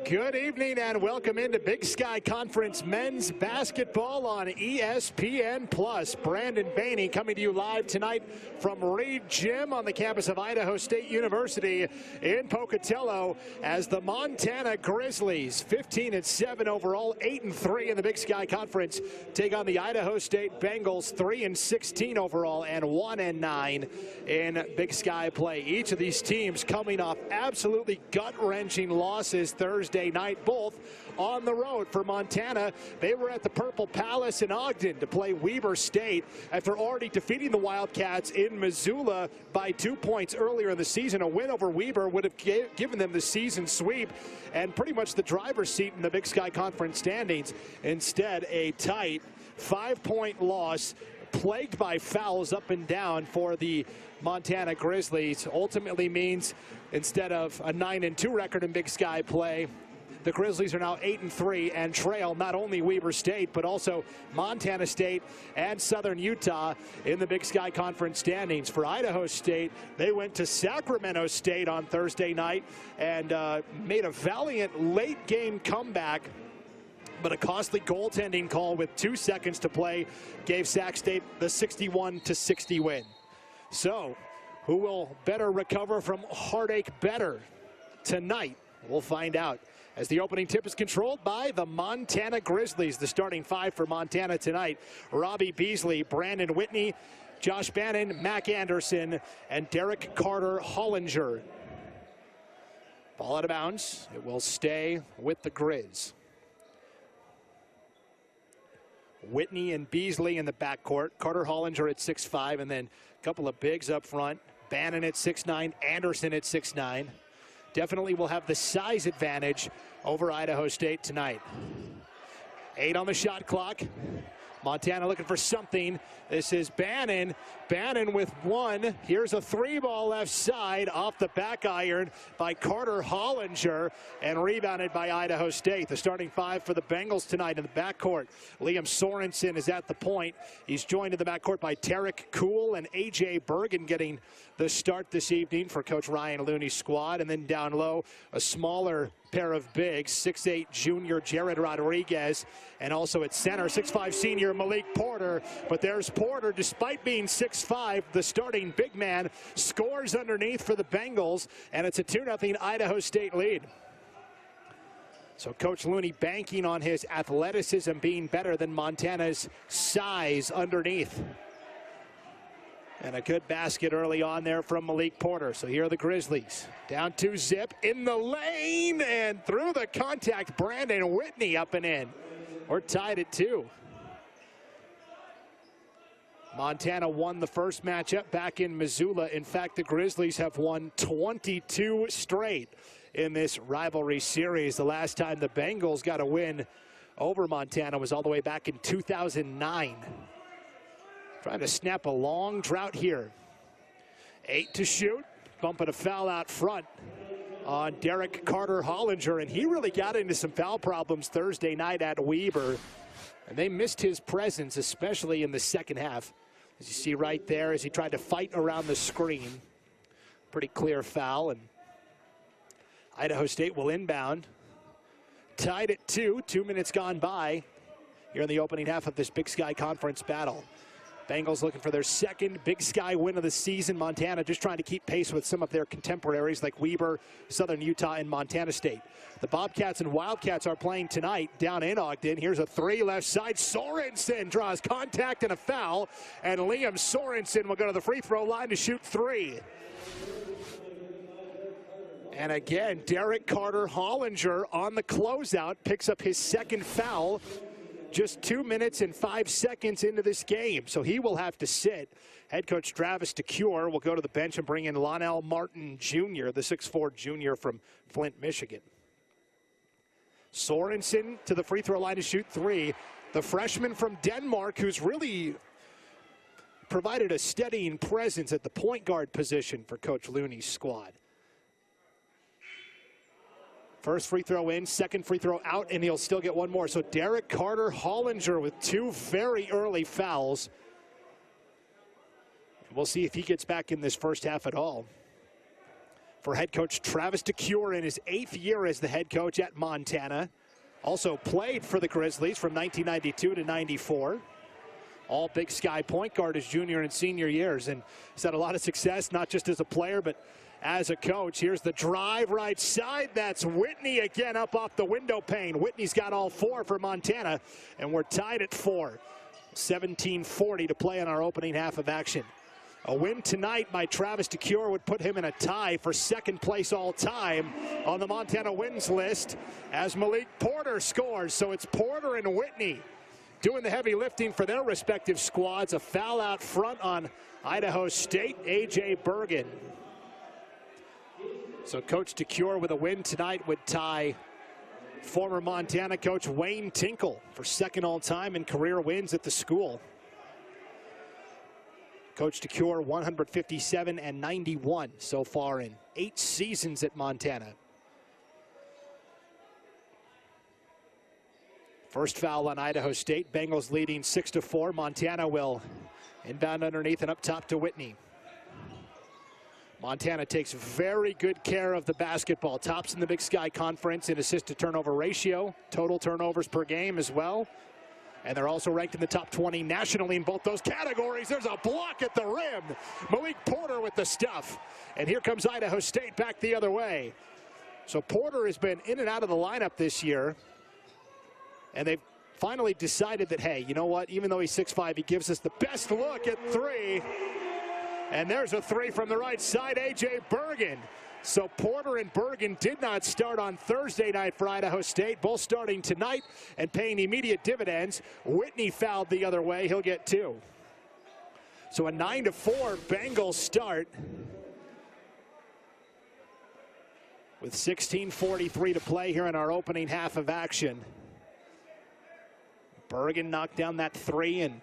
Good evening and welcome into Big Sky Conference men's basketball on ESPN+. Brandon Bannon coming to you live tonight from Reed Gym on the campus of Idaho State University in Pocatello as the Montana Grizzlies, 15-7 overall, 8-3 in the Big Sky Conference, take on the Idaho State Bengals, 3-16 overall and 1-9 in Big Sky play. Each of these teams coming off absolutely gut-wrenching losses Thursday night, both on the road. For Montana, they were at the Purple Palace in Ogden to play Weber State after already defeating the Wildcats in Missoula by 2 points earlier in the season. A win over Weber would have given them the season sweep and pretty much the driver's seat in the Big Sky Conference standings. Instead, a tight 5-point loss plagued by fouls up and down for the Montana Grizzlies. Ultimately means instead of a 9-2 record in Big Sky play, the Grizzlies are now 8-3 and trail not only Weber State, but also Montana State and Southern Utah in the Big Sky Conference standings. For Idaho State, they went to Sacramento State on Thursday night and made a valiant late game comeback, but a costly goaltending call with 2 seconds to play gave Sac State the 61-60 win. So, who will better recover from heartache better tonight? We'll find out, as the opening tip is controlled by the Montana Grizzlies. The starting five for Montana tonight: Robbie Beasley, Brandon Whitney, Josh Bannon, Mac Anderson, and Derek Carter Hollinger. Ball out of bounds. It will stay with the Grizz. Whitney and Beasley in the backcourt. Carter Hollinger at 6'5", and then a couple of bigs up front. Bannon at 6'9", Anderson at 6'9". Definitely will have the size advantage over Idaho State tonight. 8 on the shot clock. Montana looking for something. This is Bannon. Bannon with one. Here's a 3-ball left side off the back iron by Carter Hollinger and rebounded by Idaho State. The starting five for the Bengals tonight in the backcourt: Liam Sorenson is at the point. He's joined in the backcourt by Tarek Kuhl and A.J. Bergen getting the start this evening for Coach Ryan Looney's squad. And then down low, a smaller pair of bigs, 6'8" junior Jared Rodriguez, and also at center, 6'5" senior Malik Porter. But there's Porter, despite being 6'5", the starting big man, scores underneath for the Bengals, and it's a 2-0 Idaho State lead. So Coach Looney banking on his athleticism being better than Montana's size underneath. And a good basket early on there from Malik Porter. So here are the Grizzlies. Down 2-zip in the lane and through the contact. Brandon Whitney up and in. We're tied at 2. Montana won the first matchup back in Missoula. In fact, the Grizzlies have won 22 straight in this rivalry series. The last time the Bengals got a win over Montana was all the way back in 2009. Trying to snap a long drought here. 8 to shoot. Bumping a foul out front on Derek Carter Hollinger. And he really got into some foul problems Thursday night at Weber. And they missed his presence, especially in the second half. As you see right there, as he tried to fight around the screen. Pretty clear foul. And Idaho State will inbound. Tied at 2. 2 minutes gone by here in the opening half of this Big Sky Conference battle. Bengals looking for their second Big Sky win of the season. Montana just trying to keep pace with some of their contemporaries like Weber, Southern Utah, and Montana State. The Bobcats and Wildcats are playing tonight down in Ogden. Here's a 3 left side. Sorenson draws contact and a foul. And Liam Sorenson will go to the free throw line to shoot 3. And again, Derek Carter Hollinger on the closeout picks up his second foul just 2 minutes and 5 seconds into this game. So he will have to sit. Head coach Travis DeCure will go to the bench and bring in Lonell Martin Jr., the 6'4" junior from Flint, Michigan. Sorensen to the free throw line to shoot 3. The freshman from Denmark, who's really provided a steadying presence at the point guard position for Coach Looney's squad. First free throw in, second free throw out, and he'll still get one more. So Derek Carter Hollinger with 2 very early fouls. We'll see if he gets back in this first half at all. for head coach Travis DeCure in his 8th year as the head coach at Montana. Also played for the Grizzlies from 1992 to 94. All Big Sky point guard his junior and senior years, and he's had a lot of success, not just as a player, but as a coach. Here's the drive right side. That's Whitney again up off the window pane. Whitney's got all 4 for Montana, and we're tied at 4. 17:40 to play in our opening half of action. A win tonight by Travis DeCure would put him in a tie for 2nd place all time on the Montana wins list as Malik Porter scores. So it's Porter and Whitney doing the heavy lifting for their respective squads. A foul out front on Idaho State, A.J. Bergen. So Coach DeCure with a win tonight would tie former Montana coach Wayne Tinkle for 2nd all time in career wins at the school. Coach DeCure 157 and 91 so far in 8 seasons at Montana. First foul on Idaho State. Bengals leading 6-4. Montana will inbound underneath and up top to Whitney. Montana takes very good care of the basketball. Tops in the Big Sky Conference in assist-to-turnover ratio. Total turnovers per game as well. And they're also ranked in the top 20 nationally in both those categories. There's a block at the rim. Malik Porter with the stuff. And here comes Idaho State back the other way. So Porter has been in and out of the lineup this year. And they've finally decided that, hey, you know what? Even though he's 6'5", he gives us the best look at 3. And there's a 3 from the right side, A.J. Bergen. So Porter and Bergen did not start on Thursday night for Idaho State. Both starting tonight and paying immediate dividends. Whitney fouled the other way. He'll get 2. So a 9-4 Bengals start with 16:43 to play here in our opening half of action. Bergen knocked down that 3, and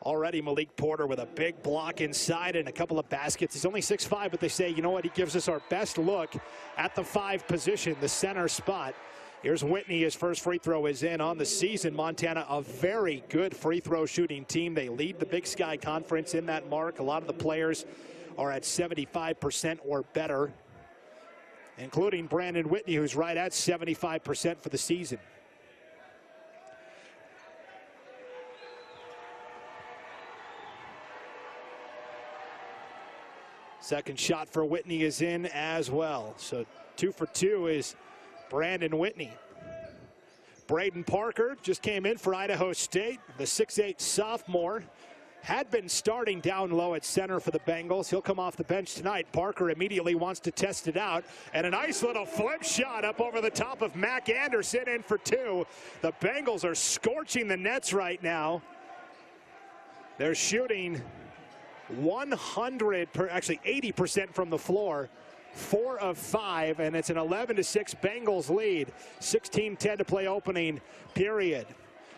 already Malik Porter with a big block inside and a couple of baskets. He's only 6'5", but they say, you know what, he gives us our best look at the 5 position, the center spot. Here's Whitney. His first free throw is in on the season. Montana, a very good free throw shooting team. They lead the Big Sky Conference in that mark. A lot of the players are at 75% or better, including Brandon Whitney, who's right at 75% for the season. Second shot for Whitney is in as well. So 2 for 2 is Brandon Whitney. Braden Parker just came in for Idaho State. The 6'8" sophomore had been starting down low at center for the Bengals. He'll come off the bench tonight. Parker immediately wants to test it out. And a nice little flip shot up over the top of Mac Anderson, in for 2. The Bengals are scorching the nets right now. They're shooting 80% from the floor, 4 of 5, and it's an 11-6 Bengals lead. 16:10 to play opening period.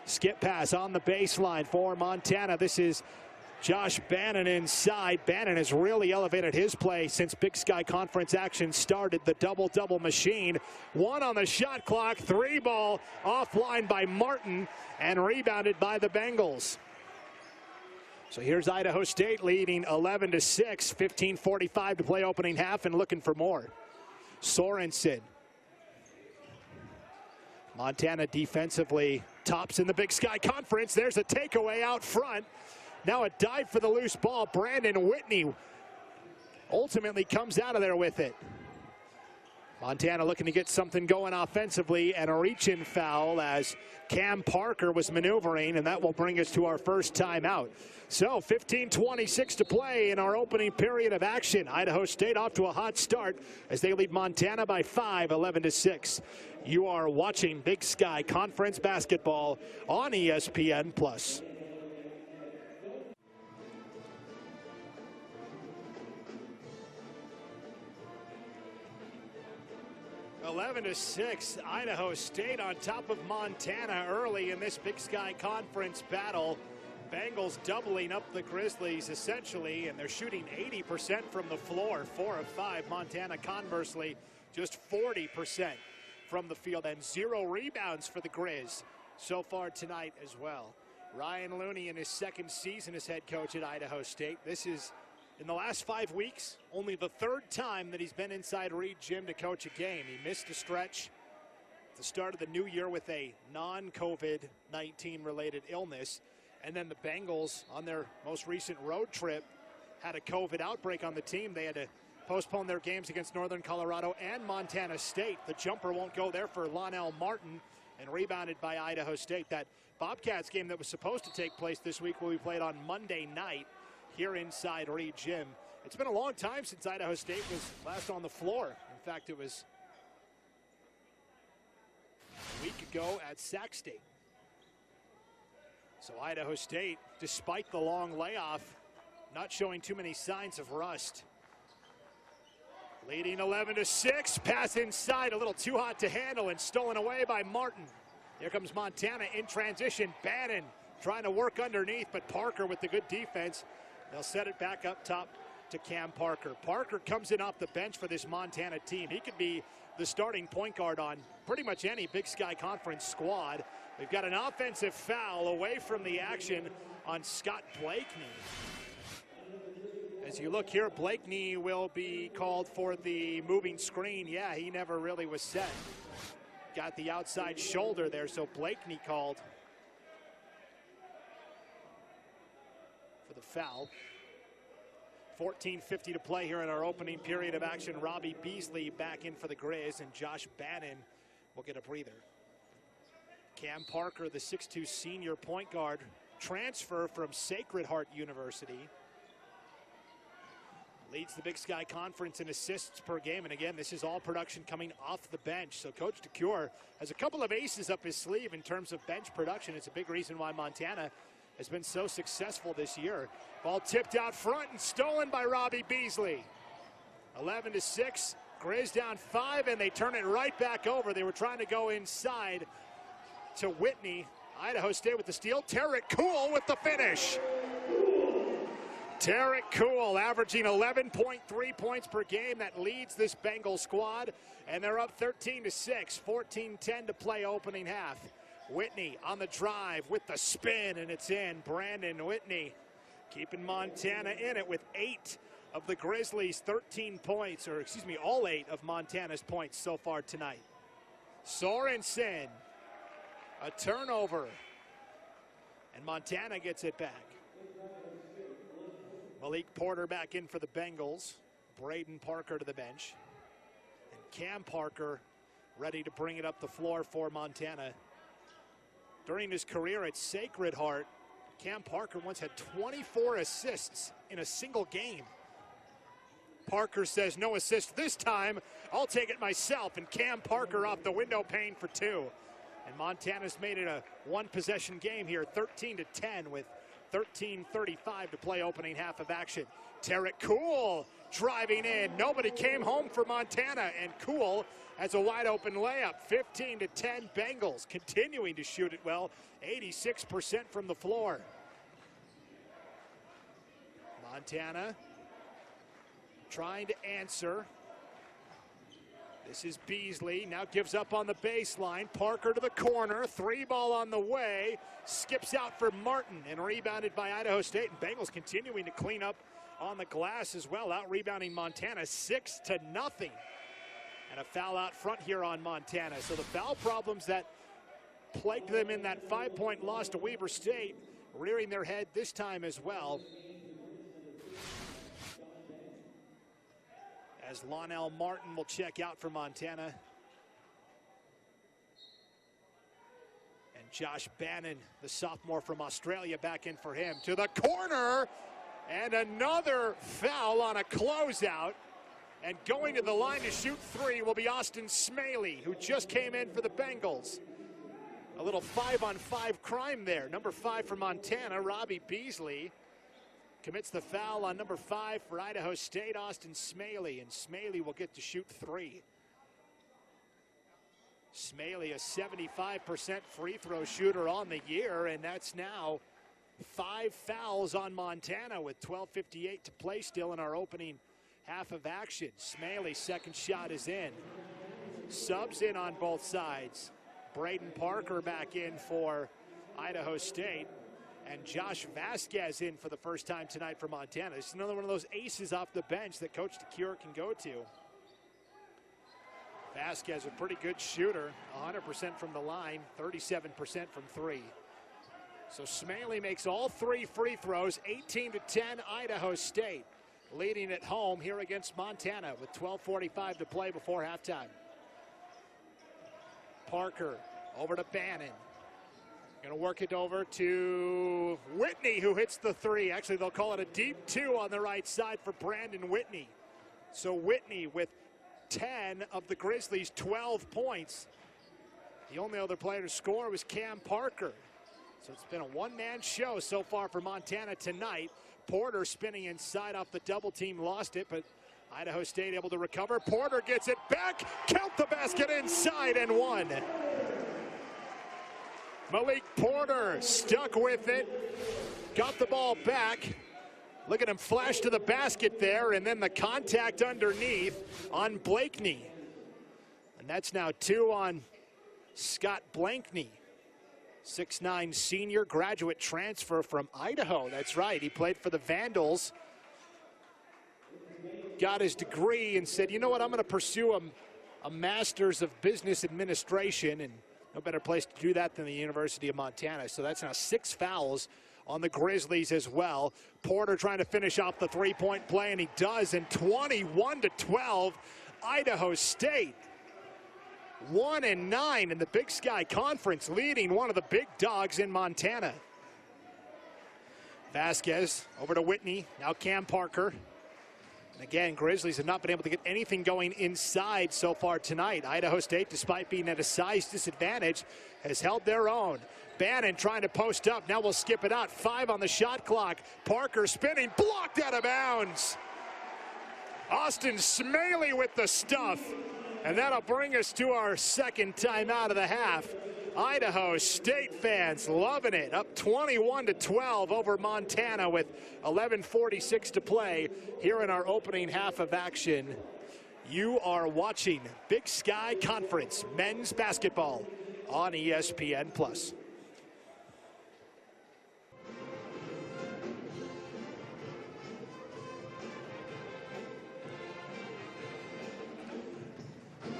Skip pass on the baseline for Montana. This is Josh Bannon inside. Bannon has really elevated his play since Big Sky Conference action started. The double-double machine. 1 on the shot clock. 3 ball offline by Martin and rebounded by the Bengals. So here's Idaho State leading 11-6, 15:45 to play opening half and looking for more. Sorenson. Montana defensively tops in the Big Sky Conference. There's a takeaway out front. Now a dive for the loose ball. Brandon Whitney ultimately comes out of there with it. Montana looking to get something going offensively, and a reach-in foul as Cam Parker was maneuvering, and that will bring us to our first timeout. So 15:26 to play in our opening period of action. Idaho State off to a hot start as they lead Montana by 5, 11-6. You are watching Big Sky Conference basketball on ESPN+. 11-6, Idaho State on top of Montana early in this Big Sky Conference battle. Bengals doubling up the Grizzlies essentially, and they're shooting 80% from the floor, 4 of 5. Montana conversely just 40% from the field, and 0 rebounds for the Grizz so far tonight as well. Ryan Looney in his 2nd season as head coach at Idaho State. This is In the last 5 weeks, only the third time that he's been inside Reed Gym to coach a game. He missed a stretch at the start of the new year with a non-COVID-19 related illness. And then the Bengals, on their most recent road trip, had a COVID outbreak on the team. They had to postpone their games against Northern Colorado and Montana State. The jumper won't go there for Lonell Martin, and rebounded by Idaho State. That Bobcats game that was supposed to take place this week will be played on Monday night here inside Reed Gym. It's been a long time since Idaho State was last on the floor. In fact, it was a week ago at Sac State. So Idaho State, despite the long layoff, not showing too many signs of rust. Leading 11-6, pass inside, a little too hot to handle and stolen away by Martin. Here comes Montana in transition. Bannon trying to work underneath, but Parker with the good defense. They'll set it back up top to Cam Parker. Parker comes in off the bench for this Montana team. He could be the starting point guard on pretty much any Big Sky Conference squad. We've got an offensive foul away from the action on Scott Blakeney. As you look here, Blakeney will be called for the moving screen. Yeah, he never really was set. Got the outside shoulder there, so Blakeney called for the foul. 14:50 to play here in our opening period of action. Robbie Beasley back in for the Grizz, and Josh Bannon will get a breather. Cam Parker, the 6'2 senior point guard, transfer from Sacred Heart University. Leads the Big Sky Conference in assists per game. And again, this is all production coming off the bench. So Coach DeCure has a couple of aces up his sleeve in terms of bench production. It's a big reason why Montana has been so successful this year. Ball tipped out front and stolen by Robbie Beasley. 11-6, Grizz down 5, and they turn it right back over. They were trying to go inside to Whitney. Idaho State with the steal. Tarek Cool with the finish. Tarek Cool averaging 11.3 points per game. That leads this Bengal squad, and they're up 13-6, 14:10 to play opening half. Whitney on the drive with the spin, and it's in. Brandon Whitney keeping Montana in it with 8 of the Grizzlies' 13 points, or excuse me, all 8 of Montana's points so far tonight. Sorenson, a turnover, and Montana gets it back. Malik Porter back in for the Bengals. Braden Parker to the bench. And Cam Parker ready to bring it up the floor for Montana. During his career at Sacred Heart, Cam Parker once had 24 assists in a single game. Parker says, no assist this time, I'll take it myself. And Cam Parker off the window pane for 2. And Montana's made it a one-possession game here, 13-10 with 13:35 to play opening half of action. Tarek Cool driving in. Nobody came home for Montana, and Cool has a wide open layup. 15-10 Bengals, continuing to shoot it well, 86% from the floor. Montana trying to answer. This is Beasley, now gives up on the baseline. Parker to the corner, 3-ball on the way. Skips out for Martin and rebounded by Idaho State. And Bengals continuing to clean up on the glass as well, out-rebounding Montana 6-0. And a foul out front here on Montana. So the foul problems that plagued them in that 5-point loss to Weber State rearing their head this time as well. As Lonell Martin will check out for Montana. And Josh Bannon, the sophomore from Australia, back in for him. To the corner, and another foul on a closeout. And going to the line to shoot 3 will be Austin Smaley, who just came in for the Bengals. A little 5-on-5 crime there. Number 5 for Montana, Robbie Beasley, commits the foul on number 5 for Idaho State, Austin Smaley, and Smaley will get to shoot 3. Smaley, a 75% free throw shooter on the year, and that's now 5 fouls on Montana with 12:58 to play still in our opening half of action. Smaley's second shot is in. Subs in on both sides. Braden Parker back in for Idaho State. And Josh Vasquez in for the first time tonight for Montana. This is another one of those aces off the bench that Coach DeCure can go to. Vasquez, a pretty good shooter, 100% from the line, 37% from three. So Smalley makes all 3 free throws, 18-10 Idaho State, leading at home here against Montana with 12:45 to play before halftime. Parker over to Bannon. Going to work it over to Whitney, who hits the 3. Actually, they'll call it a deep 2 on the right side for Brandon Whitney. So Whitney with 10 of the Grizzlies' 12 points. The only other player to score was Cam Parker. So it's been a one-man show so far for Montana tonight. Porter spinning inside off the double team, lost it, but Idaho State able to recover. Porter gets it back, count the basket inside and one. Malik Porter stuck with it, got the ball back. Look at him flash to the basket there, and then the contact underneath on Blakeney. And that's now 2 on Scott Blakeney. 6'9" senior, graduate transfer from Idaho. That's right, he played for the Vandals. Got his degree and said, you know what, I'm going to pursue a master's of business administration, and no better place to do that than the University of Montana. So that's now 6 fouls on the Grizzlies as well. Porter trying to finish off the three-point play, and he does, and 21-12, Idaho State. 1-9 in the Big Sky Conference, leading one of the big dogs in Montana. Vasquez over to Whitney, now Cam Parker. And again, Grizzlies have not been able to get anything going inside so far tonight. Idaho State, despite being at a size disadvantage, has held their own. Bannon trying to post up, now we'll skip it out. 5 on the shot clock. Parker spinning, blocked out of bounds. Austin Smalley with the stuff. And that'll bring us to our second timeout of the half. Idaho State fans loving it. Up 21-12 over Montana with 11:46 to play here in our opening half of action. You are watching Big Sky Conference men's basketball on ESPN+.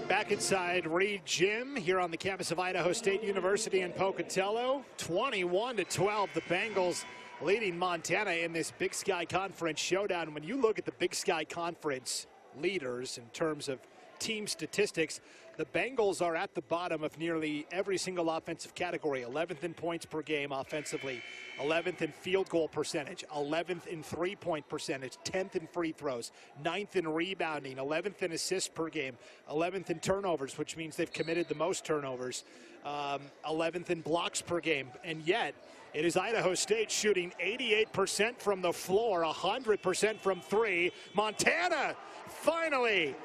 Back inside Reed Gym here on the campus of Idaho State University in Pocatello. 21-12, the Bengals leading Montana in this Big Sky Conference showdown. When you look at the Big Sky Conference leaders in terms of team statistics, the Bengals are at the bottom of nearly every single offensive category. 11th in points per game offensively, 11th in field goal percentage, 11th in three-point percentage, 10th in free throws, 9th in rebounding, 11th in assists per game, 11th in turnovers, which means they've committed the most turnovers, 11th in blocks per game. And yet, it is Idaho State shooting 88% from the floor, 100% from three. Montana finally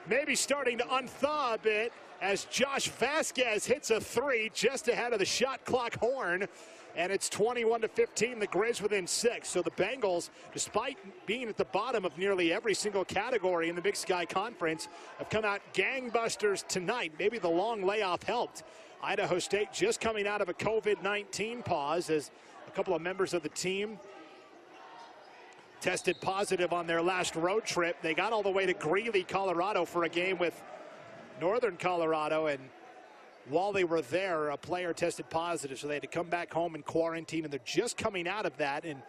maybe starting to unthaw a bit as Josh Vasquez hits a 3 just ahead of the shot clock horn. And it's 21-15, the Grizz within 6. So the Bengals, despite being at the bottom of nearly every single category in the Big Sky Conference, have come out gangbusters tonight. Maybe the long layoff helped. Idaho State just coming out of a COVID-19 pause as a couple of members of the team tested positive on their last road trip. They got all the way to Greeley, Colorado for a game with Northern Colorado, and while they were there, a player tested positive, so they had to come back home and quarantine, and they're just coming out of that. And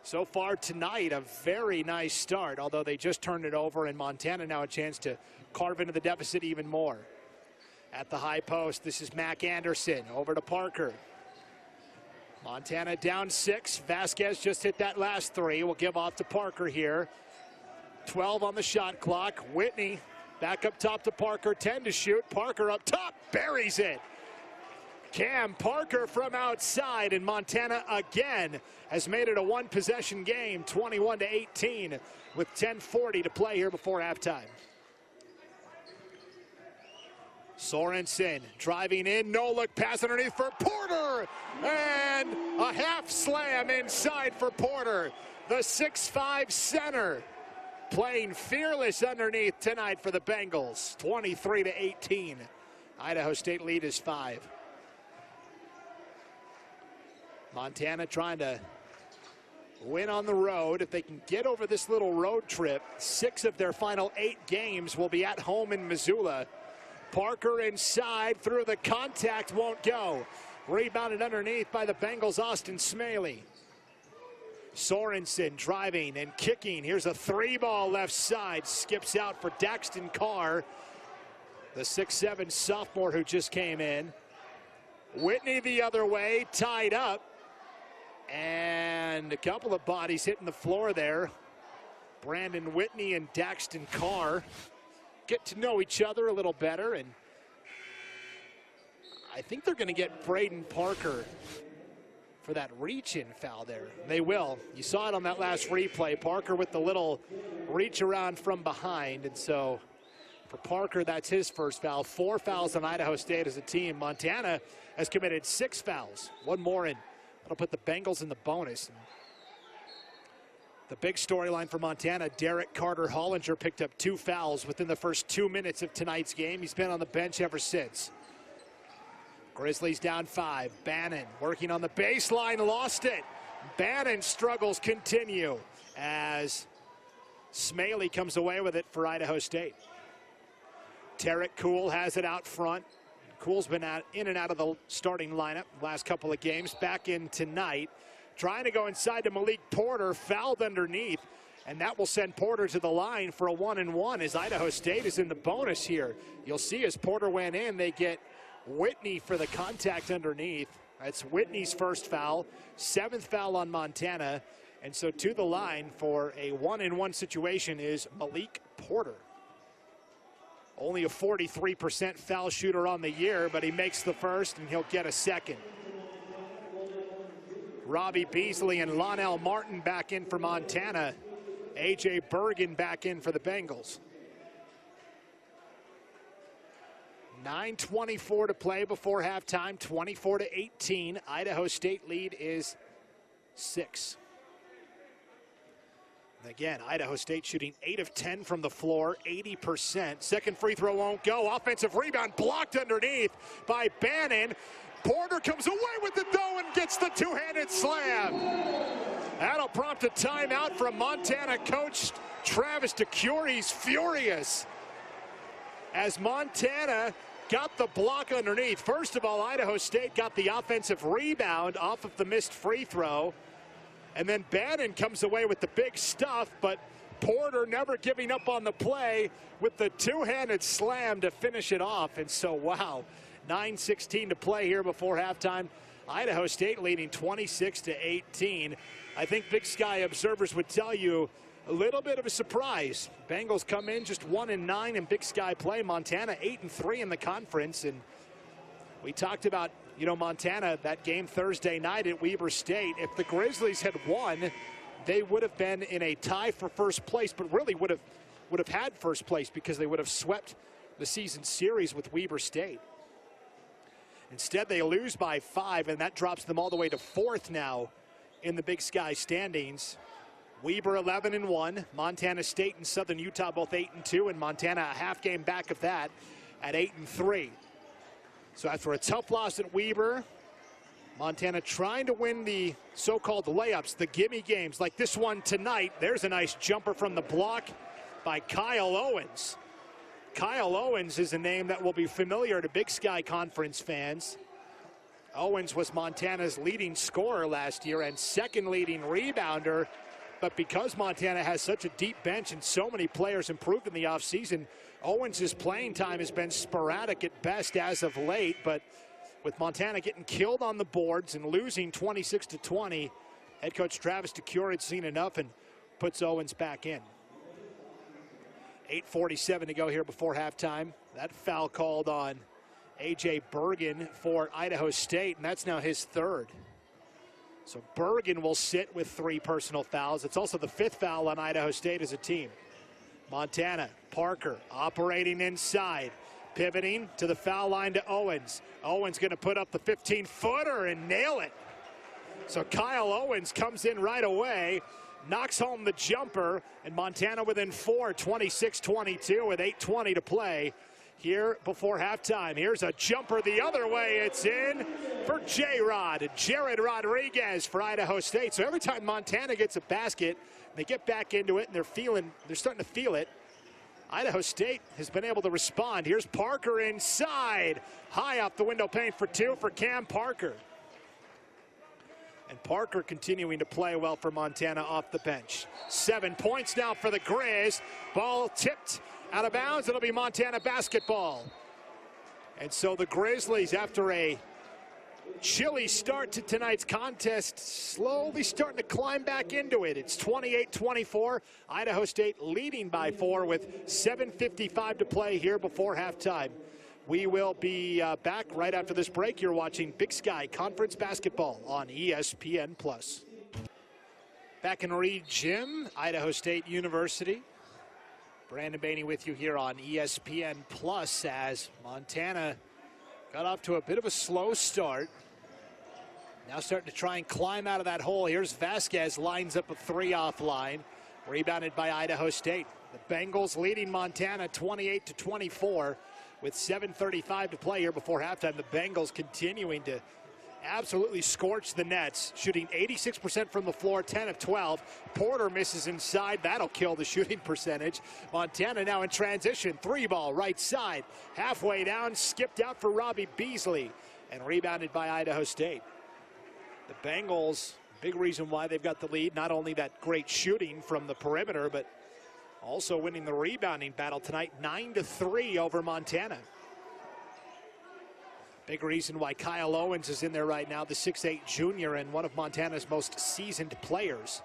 so far tonight, a very nice start, although they just turned it over, and Montana now a chance to carve into the deficit even more. At the high post, this is Mac Anderson over to Parker. Montana down 6. Vasquez just hit that last 3. We'll give off to Parker here. 12 on the shot clock. Whitney back up top to Parker. 10 to shoot. Parker up top. Buries it. Cam Parker from outside, and Montana again has made it a one-possession game, 21-18, with 10:40 to play here before halftime. Sorenson driving in, no-look pass underneath for Porter, and a half slam inside for Porter. The 6'5" center playing fearless underneath tonight for the Bengals, 23-18. Idaho State lead is 5. Montana trying to win on the road. If they can get over this little road trip, 6 of their final 8 games will be at home in Missoula. Parker inside, through the contact, won't go. Rebounded underneath by the Bengals' Austin Smaley. Sorenson driving and kicking. Here's a 3-ball left side. Skips out for Daxton Carr, the 6'7" sophomore who just came in. Whitney the other way, tied up. And a couple of bodies hitting the floor there. Brandon Whitney and Daxton Carr get to know each other a little better, and I think they're going to get Braden Parker for that reach-in foul there. They will. You saw it on that last replay. Parker with the little reach around from behind, and so for Parker, that's his first foul. 4 fouls on Idaho State as a team. Montana has committed 6 fouls. 1 more in. That'll put the Bengals in the bonus. The big storyline for Montana, Derek Carter Hollinger picked up 2 fouls within the first 2 minutes of tonight's game. He's been on the bench ever since. Grizzlies down 5. Bannon working on the baseline, lost it. Bannon struggles continue as Smaley comes away with it for Idaho State. Tarek Cool has it out front. Cool's been in and out of the starting lineup the last couple of games. Back in tonight. Trying to go inside to Malik Porter, fouled underneath, and that will send Porter to the line for a 1-and-1 as Idaho State is in the bonus here. You'll see as Porter went in, they get Whitney for the contact underneath. That's Whitney's first foul, 7th foul on Montana, and so to the line for a 1-and-1 situation is Malik Porter. Only a 43% foul shooter on the year, but he makes the first and he'll get a second. Robbie Beasley and Lonell Martin back in for Montana. A.J. Bergen back in for the Bengals. 9:24 to play before halftime, 24-18. Idaho State lead is 6. And again, Idaho State shooting 8 of 10 from the floor, 80%. Second free throw won't go. Offensive rebound blocked underneath by Bannon. Porter comes away with the dough and gets the 2-handed slam. That'll prompt a timeout from Montana coach Travis DeCure. He's furious as Montana got the block underneath. First of all, Idaho State got the offensive rebound off of the missed free throw. And then Bannon comes away with the big stuff, but Porter never giving up on the play with the 2-handed slam to finish it off. And so, wow. 9:16 to play here before halftime. Idaho State leading 26-18. I think Big Sky observers would tell you a little bit of a surprise. Bengals come in just 1-9 in Big Sky play. Montana 8-3 in the conference. And we talked about, Montana, that game Thursday night at Weber State. If the Grizzlies had won, they would have been in a tie for first place, but really would have had first place because they would have swept the season series with Weber State. Instead, they lose by 5, and that drops them all the way to 4th now in the Big Sky standings. Weber 11-1, Montana State and Southern Utah both 8-2, and Montana a half game back of that at 8-3. So after a tough loss at Weber, Montana trying to win the so-called layups, the gimme games, like this one tonight. There's a nice jumper from the block by Kyle Owens. Kyle Owens is a name that will be familiar to Big Sky Conference fans. Owens was Montana's leading scorer last year and second leading rebounder. But because Montana has such a deep bench and so many players improved in the offseason, Owens' playing time has been sporadic at best as of late. But with Montana getting killed on the boards and losing 26-20, head coach Travis DeCure had seen enough and puts Owens back in. 8:47 to go here before halftime. That foul called on A.J. Bergen for Idaho State, and that's now his 3rd. So Bergen will sit with 3 personal fouls. It's also the 5th foul on Idaho State as a team. Montana, Parker operating inside, pivoting to the foul line to Owens. Owens going to put up the 15-footer and nail it. So Kyle Owens comes in right away, knocks home the jumper, and Montana within 4, 26-22 with 8:20 to play here before halftime. Here's a jumper the other way. It's in for J-Rod. Jared Rodriguez for Idaho State. So every time Montana gets a basket, they get back into it, and they're starting to feel it. Idaho State has been able to respond. Here's Parker inside. High off the window pane for two for Cam Parker. And Parker continuing to play well for Montana off the bench. 7 points now for the Grizz. Ball tipped out of bounds. It'll be Montana basketball. And so the Grizzlies, after a chilly start to tonight's contest, slowly starting to climb back into it. It's 28-24. Idaho State leading by 4 with 7:55 to play here before halftime. We will be back right after this break. You're watching Big Sky Conference Basketball on ESPN+. Back in Reed Gym, Idaho State University. Brandon Bannon with you here on ESPN+ as Montana got off to a bit of a slow start. Now starting to try and climb out of that hole. Here's Vasquez, lines up a three offline. Rebounded by Idaho State. The Bengals leading Montana 28-24 with 7:35 to play here before halftime. The Bengals continuing to absolutely scorch the nets, shooting 86% from the floor, 10 of 12. Porter misses inside. That'll kill the shooting percentage. Montana now in transition. Three ball right side. Halfway down, skipped out for Robbie Beasley and rebounded by Idaho State. The Bengals, big reason why they've got the lead, not only that great shooting from the perimeter, but also winning the rebounding battle tonight, 9-3 over Montana. Big reason why Kyle Owens is in there right now, the 6'8 junior and one of Montana's most seasoned players.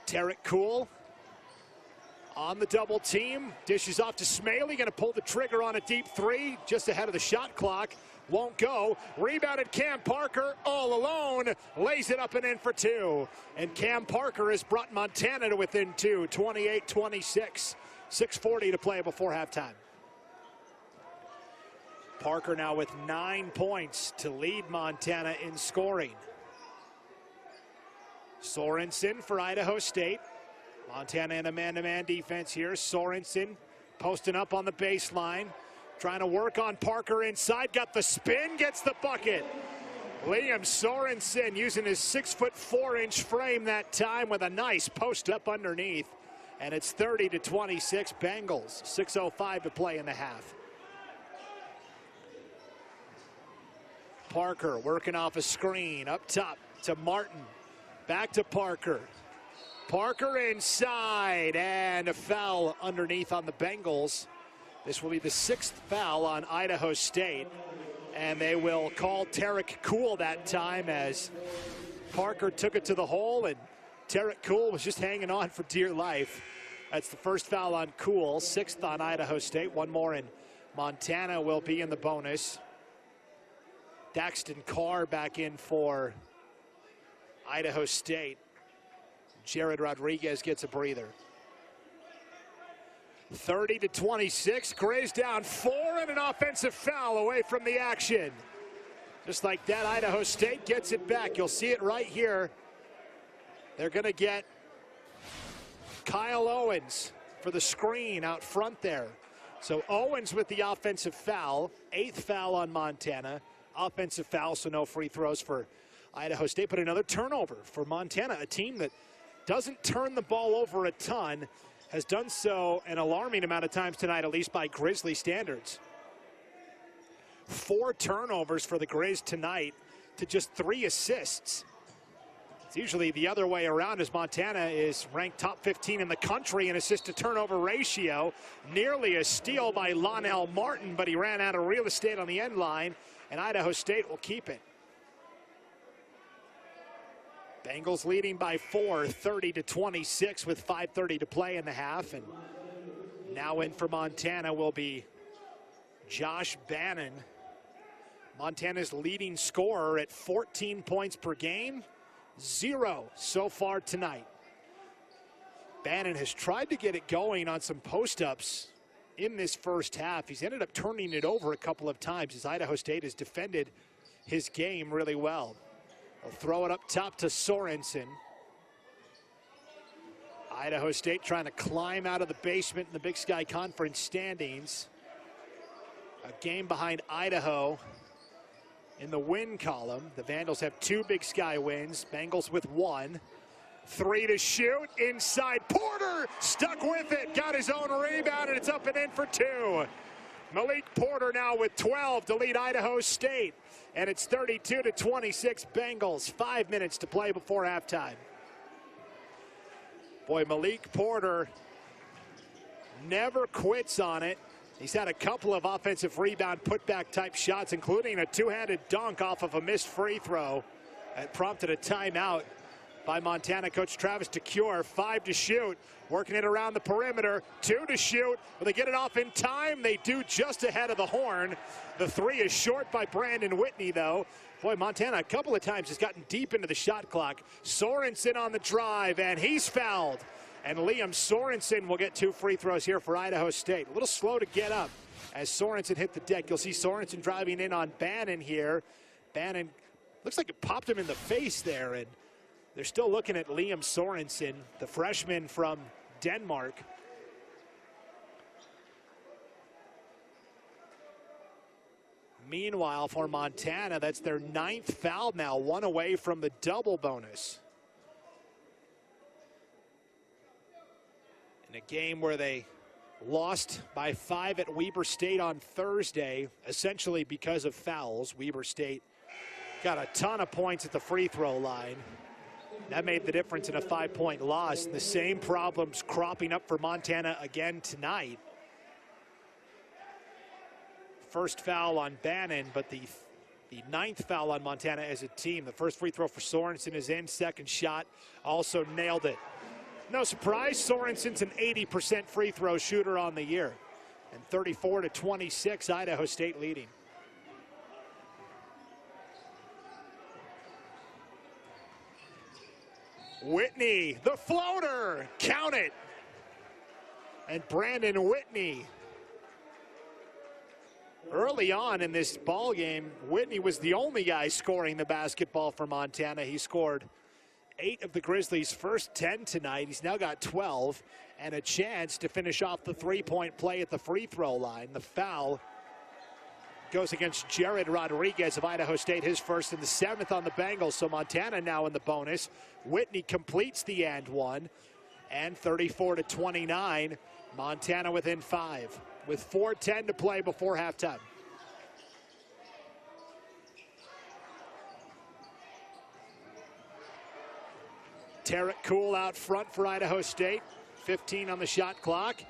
Tarek Cool on the double team, dishes off to Smaley, going to pull the trigger on a deep three, just ahead of the shot clock. Won't go. Rebounded Cam Parker all alone. Lays it up and in for two. And Cam Parker has brought Montana to within two, 28-26. 6:40 to play before halftime. Parker now with 9 points to lead Montana in scoring. Sorenson for Idaho State. Montana in a man-to-man defense here. Sorenson posting up on the baseline. Trying to work on Parker inside. Got the spin, gets the bucket. Liam Sorensen using his 6'4" frame that time with a nice post up underneath. And it's 30-26 Bengals. 6:05 to play in the half. Parker working off a screen up top to Martin. Back to Parker. Parker inside and a foul underneath on the Bengals. This will be the 6th foul on Idaho State. And they will call Tarek Cool that time as Parker took it to the hole and Tarek Cool was just hanging on for dear life. That's the first foul on Cool, 6th on Idaho State. One more and Montana will be in the bonus. Daxton Carr back in for Idaho State. Jared Rodriguez gets a breather. 30-26, Grizz down 4 and an offensive foul away from the action. Just like that, Idaho State gets it back. You'll see it right here. They're going to get Kyle Owens for the screen out front there. So Owens with the offensive foul, 8th foul on Montana. Offensive foul, so no free throws for Idaho State, but another turnover for Montana, a team that doesn't turn the ball over a ton, has done so an alarming amount of times tonight, at least by Grizzly standards. 4 turnovers for the Grizz tonight to just 3 assists. It's usually the other way around as Montana is ranked top 15 in the country in assist to turnover ratio. Nearly a steal by Lonell Martin, but he ran out of real estate on the end line, and Idaho State will keep it. Bengals leading by 4, 30-26 with 5:30 to play in the half. And now in for Montana will be Josh Bannon. Montana's leading scorer at 14 points per game, 0 so far tonight. Bannon has tried to get it going on some post-ups in this first half. He's ended up turning it over a couple of times as Idaho State has defended his game really well. They'll throw it up top to Sorenson. Idaho State trying to climb out of the basement in the Big Sky Conference standings. A game behind Idaho in the win column. The Vandals have 2 Big Sky wins, Bengals with 1. 3 to shoot, inside, Porter stuck with it, got his own rebound, and it's up and in for 2. Malik Porter now with 12 to lead Idaho State, and it's 32-26 Bengals. 5 minutes to play before halftime. Boy, Malik Porter never quits on it. He's had a couple of offensive rebound putback type shots, including a 2-handed dunk off of a missed free throw that prompted a timeout by Montana coach Travis DeCure. 5 to shoot, working it around the perimeter. 2 to shoot. Will they get it off in time? They do, just ahead of the horn. The 3 is short by Brandon Whitney, though. Boy, Montana a couple of times has gotten deep into the shot clock. Sorenson on the drive, and he's fouled. And Liam Sorenson will get 2 free throws here for Idaho State. A little slow to get up as Sorenson hit the deck. You'll see Sorenson driving in on Bannon here. Bannon looks like it popped him in the face there, and they're still looking at Liam Sorenson, the freshman from Denmark. Meanwhile, for Montana, that's their 9th foul now, 1 away from the double bonus. In a game where they lost by 5 at Weber State on Thursday, essentially because of fouls. Weber State got a ton of points at the free throw line. That made the difference in a 5-point loss. And the same problems cropping up for Montana again tonight. First foul on Bannon, but the 9th foul on Montana as a team. The first free throw for Sorensen is in. Second shot also nailed it. No surprise, Sorenson's an 80% free throw shooter on the year. And 34-26, Idaho State leading. Whitney, the floater, count it. And Brandon Whitney. Early on in this ball game, Whitney was the only guy scoring the basketball for Montana. He scored 8 of the Grizzlies' first 10 tonight. He's now got 12 and a chance to finish off the 3-point play at the free throw line. The foul goes against Jared Rodriguez of Idaho State, his first and the 7th on the Bengals. So Montana now in the bonus. Whitney completes the and one, and 34-29, Montana within 5 with 4:10 to play before halftime. Tarek Cool out front for Idaho State. 15 on the shot clock.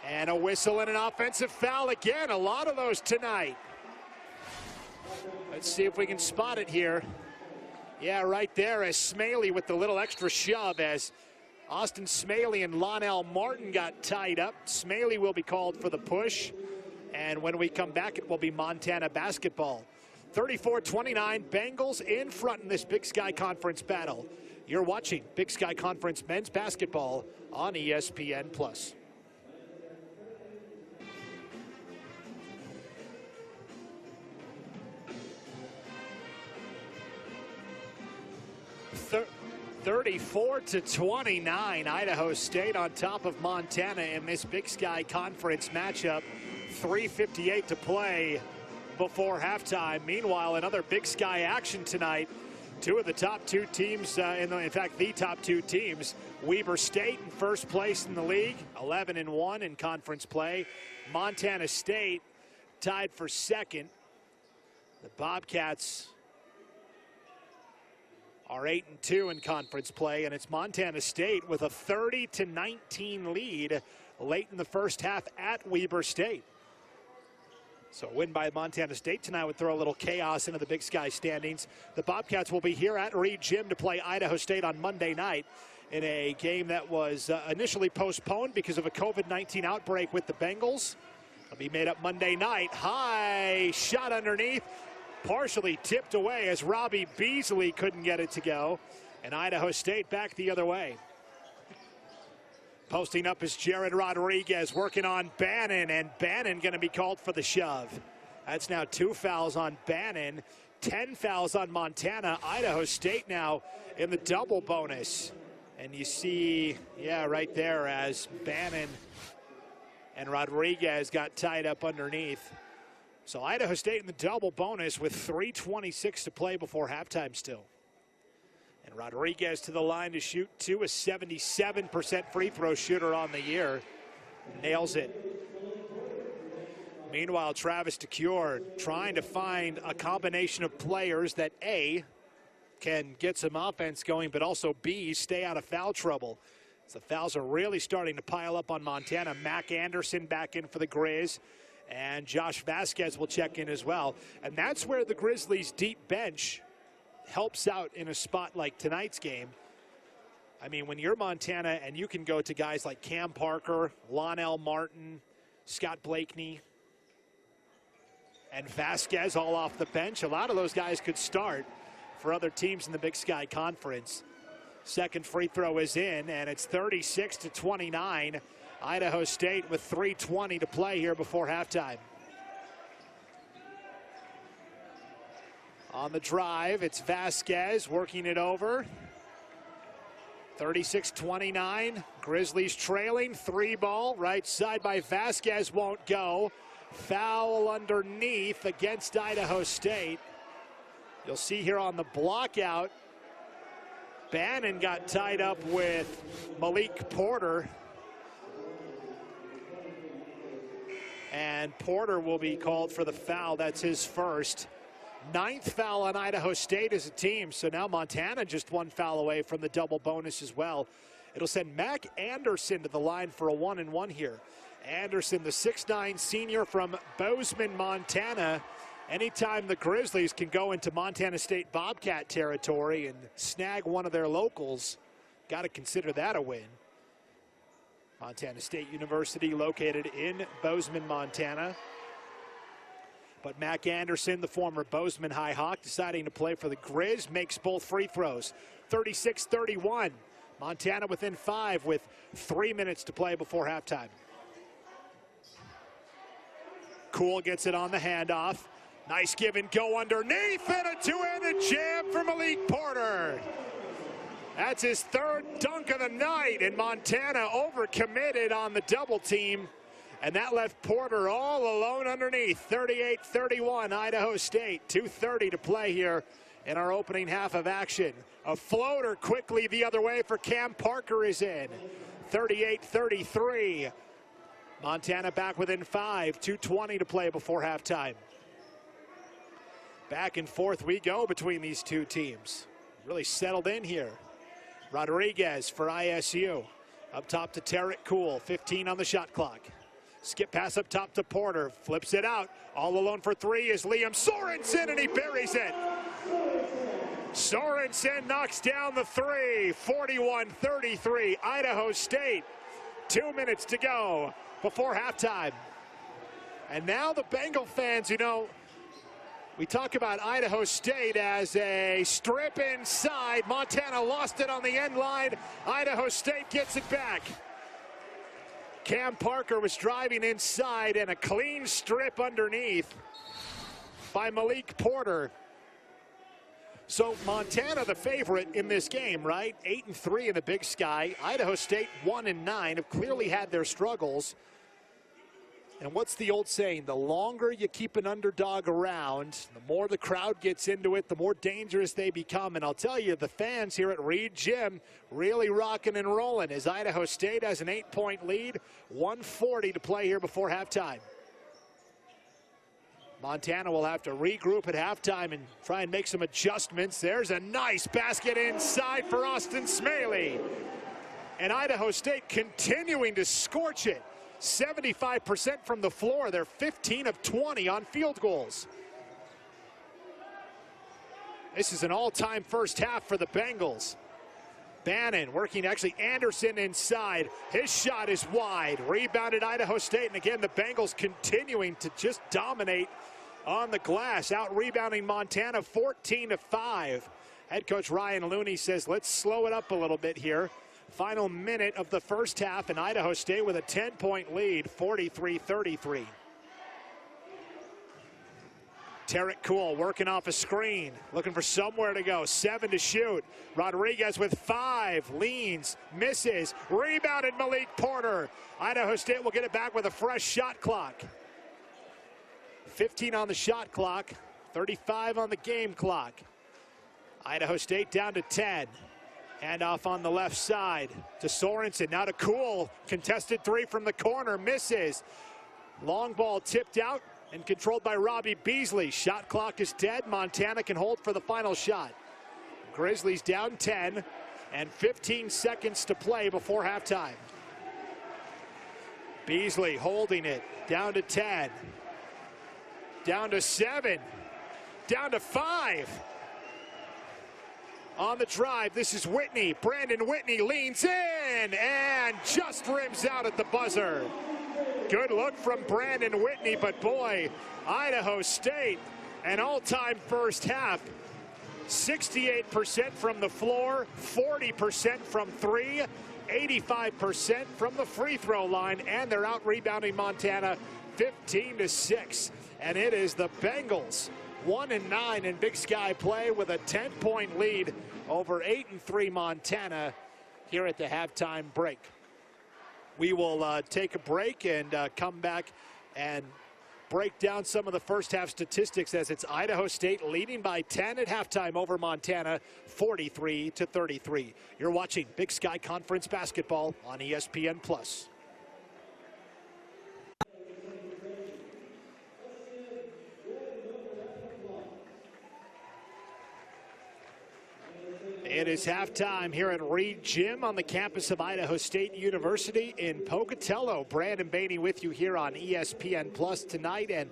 And a whistle and an offensive foul again. A lot of those tonight. Let's see if we can spot it here. Yeah, right there as Smaley with the little extra shove as Austin Smaley and Lonell Martin got tied up. Smaley will be called for the push. And when we come back, it will be Montana basketball. 34-29, Bengals in front in this Big Sky Conference battle. You're watching Big Sky Conference men's basketball on ESPN+. Thir 34-29, Idaho State on top of Montana in this Big Sky Conference matchup. 3:58 to play before halftime. Meanwhile, another Big Sky action tonight. Two of the top 2 teams, in fact, the top 2 teams. Weber State in first place in the league, 11-1 in conference play. Montana State tied for second. The Bobcats are 8-2 in conference play, and it's Montana State with a 30-19 lead late in the first half at Weber State. So a win by Montana State tonight would throw a little chaos into the Big Sky standings. The Bobcats will be here at Reed Gym to play Idaho State on Monday night in a game that was initially postponed because of a COVID-19 outbreak with the Bengals. It'll be made up Monday night. High shot underneath, partially tipped away as Robbie Beasley couldn't get it to go. And Idaho State back the other way. Posting up is Jared Rodriguez working on Bannon, and Bannon going to be called for the shove. That's now 2 fouls on Bannon, 10 fouls on Montana. Idaho State now in the double bonus. And you see, yeah, right there as Bannon and Rodriguez got tied up underneath. So Idaho State in the double bonus with 3:26 to play before halftime still. And Rodriguez to the line to shoot two, a 77% free throw shooter on the year. Nails it. Meanwhile, Travis DeCure trying to find a combination of players that A, can get some offense going, but also B, stay out of foul trouble. So the fouls are really starting to pile up on Montana. Mac Anderson back in for the Grizz, and Josh Vasquez will check in as well. And that's where the Grizzlies' deep bench helps out in a spot like tonight's game. I mean, when you're Montana and you can go to guys like Cam Parker, Lonell Martin, Scott Blakeney, and Vasquez all off the bench, a lot of those guys could start for other teams in the Big Sky Conference. Second free throw is in, and it's 36-29. Idaho State with 3:20 to play here before halftime. On the drive, it's Vasquez working it over. 36-29. Grizzlies trailing. Three ball right side by Vasquez, won't go. Foul underneath against Idaho State. You'll see here on the block out, Bannon got tied up with Malik Porter. And Porter will be called for the foul. That's his first. Ninth foul on Idaho State as a team. So now Montana just one foul away from the double bonus as well. It'll send Mac Anderson to the line for a 1-and-1 here. Anderson, the 6'9" senior from Bozeman, Montana. Anytime the Grizzlies can go into Montana State Bobcat territory and snag one of their locals, got to consider that a win. Montana State University located in Bozeman, Montana. But Mac Anderson, the former Bozeman High Hawk, deciding to play for the Grizz, makes both free throws. 36-31. Montana within 5 with 3 minutes to play before halftime. Cool gets it on the handoff. Nice give and go underneath, and a two-handed jam for Malik Porter. That's his third dunk of the night, and Montana overcommitted on the double team. And that left Porter all alone underneath. 38-31, Idaho State. 2:30 to play here in our opening half of action. A floater quickly the other way for Cam Parker is in. 38-33. Montana back within 5. 2:20 to play before halftime. Back and forth we go between these two teams. Really settled in here. Rodriguez for ISU. Up top to Tarek Cool. 15 on the shot clock. Skip pass up top to Porter. Flips it out. All alone for three is Liam Sorenson, and he buries it. Sorenson knocks down the three. 41-33. Idaho State. 2 minutes to go before halftime. And now the Bengal fans, you know, we talk about Idaho State as a strip inside. Montana lost it on the end line. Idaho State gets it back. Cam Parker was driving inside, and a clean strip underneath by Malik Porter. So Montana the favorite in this game, right? 8-3 in the Big Sky. Idaho State 1-9 have clearly had their struggles. And what's the old saying? The longer you keep an underdog around, the more the crowd gets into it, the more dangerous they become. And I'll tell you, the fans here at Reed Gym really rocking and rolling as Idaho State has an 8-point lead. 1:40 to play here before halftime. Montana will have to regroup at halftime and try and make some adjustments. There's a nice basket inside for Austin Smaley. And Idaho State continuing to scorch it. 75% from the floor. They're 15 of 20 on field goals. This is an all-time first half for the Bengals. Bannon working, actually Anderson inside. His shot is wide. Rebounded Idaho State, and again the Bengals continuing to just dominate on the glass. Out rebounding Montana 14-5. Head coach Ryan Looney says let's slow it up a little bit here. Final minute of the first half, and Idaho State with a 10-point lead, 43-33. Tarek Cool working off a screen, looking for somewhere to go. 7 to shoot. Rodriguez with 5, leans, misses, rebounded Malik Porter. Idaho State will get it back with a fresh shot clock. 15 on the shot clock, 35 on the game clock. Idaho State down to 10. Handoff on the left side to Sorenson. Now to Cool. Contested 3 from the corner. Misses. Long ball tipped out and controlled by Robbie Beasley. Shot clock is dead. Montana can hold for the final shot. Grizzlies down 10 and 15 seconds to play before halftime. Beasley holding it. Down to 10. Down to 7. Down to 5. On the drive, this is Whitney. Brandon Whitney leans in and just rims out at the buzzer. Good look from Brandon Whitney, but boy, Idaho State, an all-time first half. 68% from the floor, 40% from 3, 85% from the free throw line, and they're out-rebounding Montana 15-6. And it is the Bengals 1-9 in Big Sky play with a 10-point lead over 8-3 Montana here at the halftime break. We will take a break and come back and break down some of the first half statistics as it's Idaho State leading by 10 at halftime over Montana, 43-33. You're watching Big Sky Conference basketball on ESPN+. It is halftime here at Reed Gym on the campus of Idaho State University in Pocatello. Brandon Bannon with you here on ESPN Plus tonight. And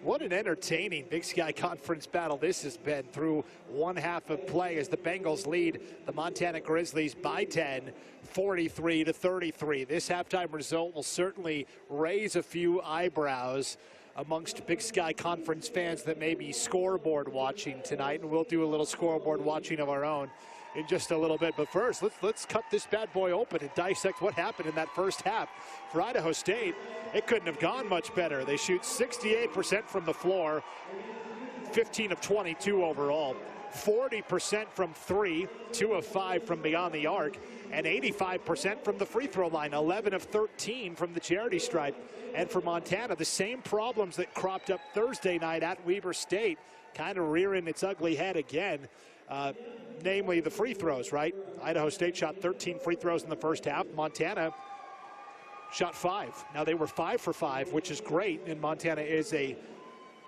what an entertaining Big Sky Conference battle this has been through one half of play as the Bengals lead the Montana Grizzlies by 10, 43-33. This halftime result will certainly raise a few eyebrows amongst Big Sky Conference fans that may be scoreboard watching tonight. And we'll do a little scoreboard watching of our own in just a little bit. But first, let's cut this bad boy open and dissect what happened in that first half. For Idaho State, it couldn't have gone much better. They shoot 68% from the floor, 15 of 22 overall, 40% from 3, 2 of 5 from beyond the arc, and 85% from the free throw line, 11 of 13 from the charity stripe. And for Montana, the same problems that cropped up Thursday night at Weber State kind of rearing its ugly head again. Namely the free throws, right? Idaho State shot 13 free throws in the first half. Montana shot 5. Now they were 5 for 5, which is great, and Montana is a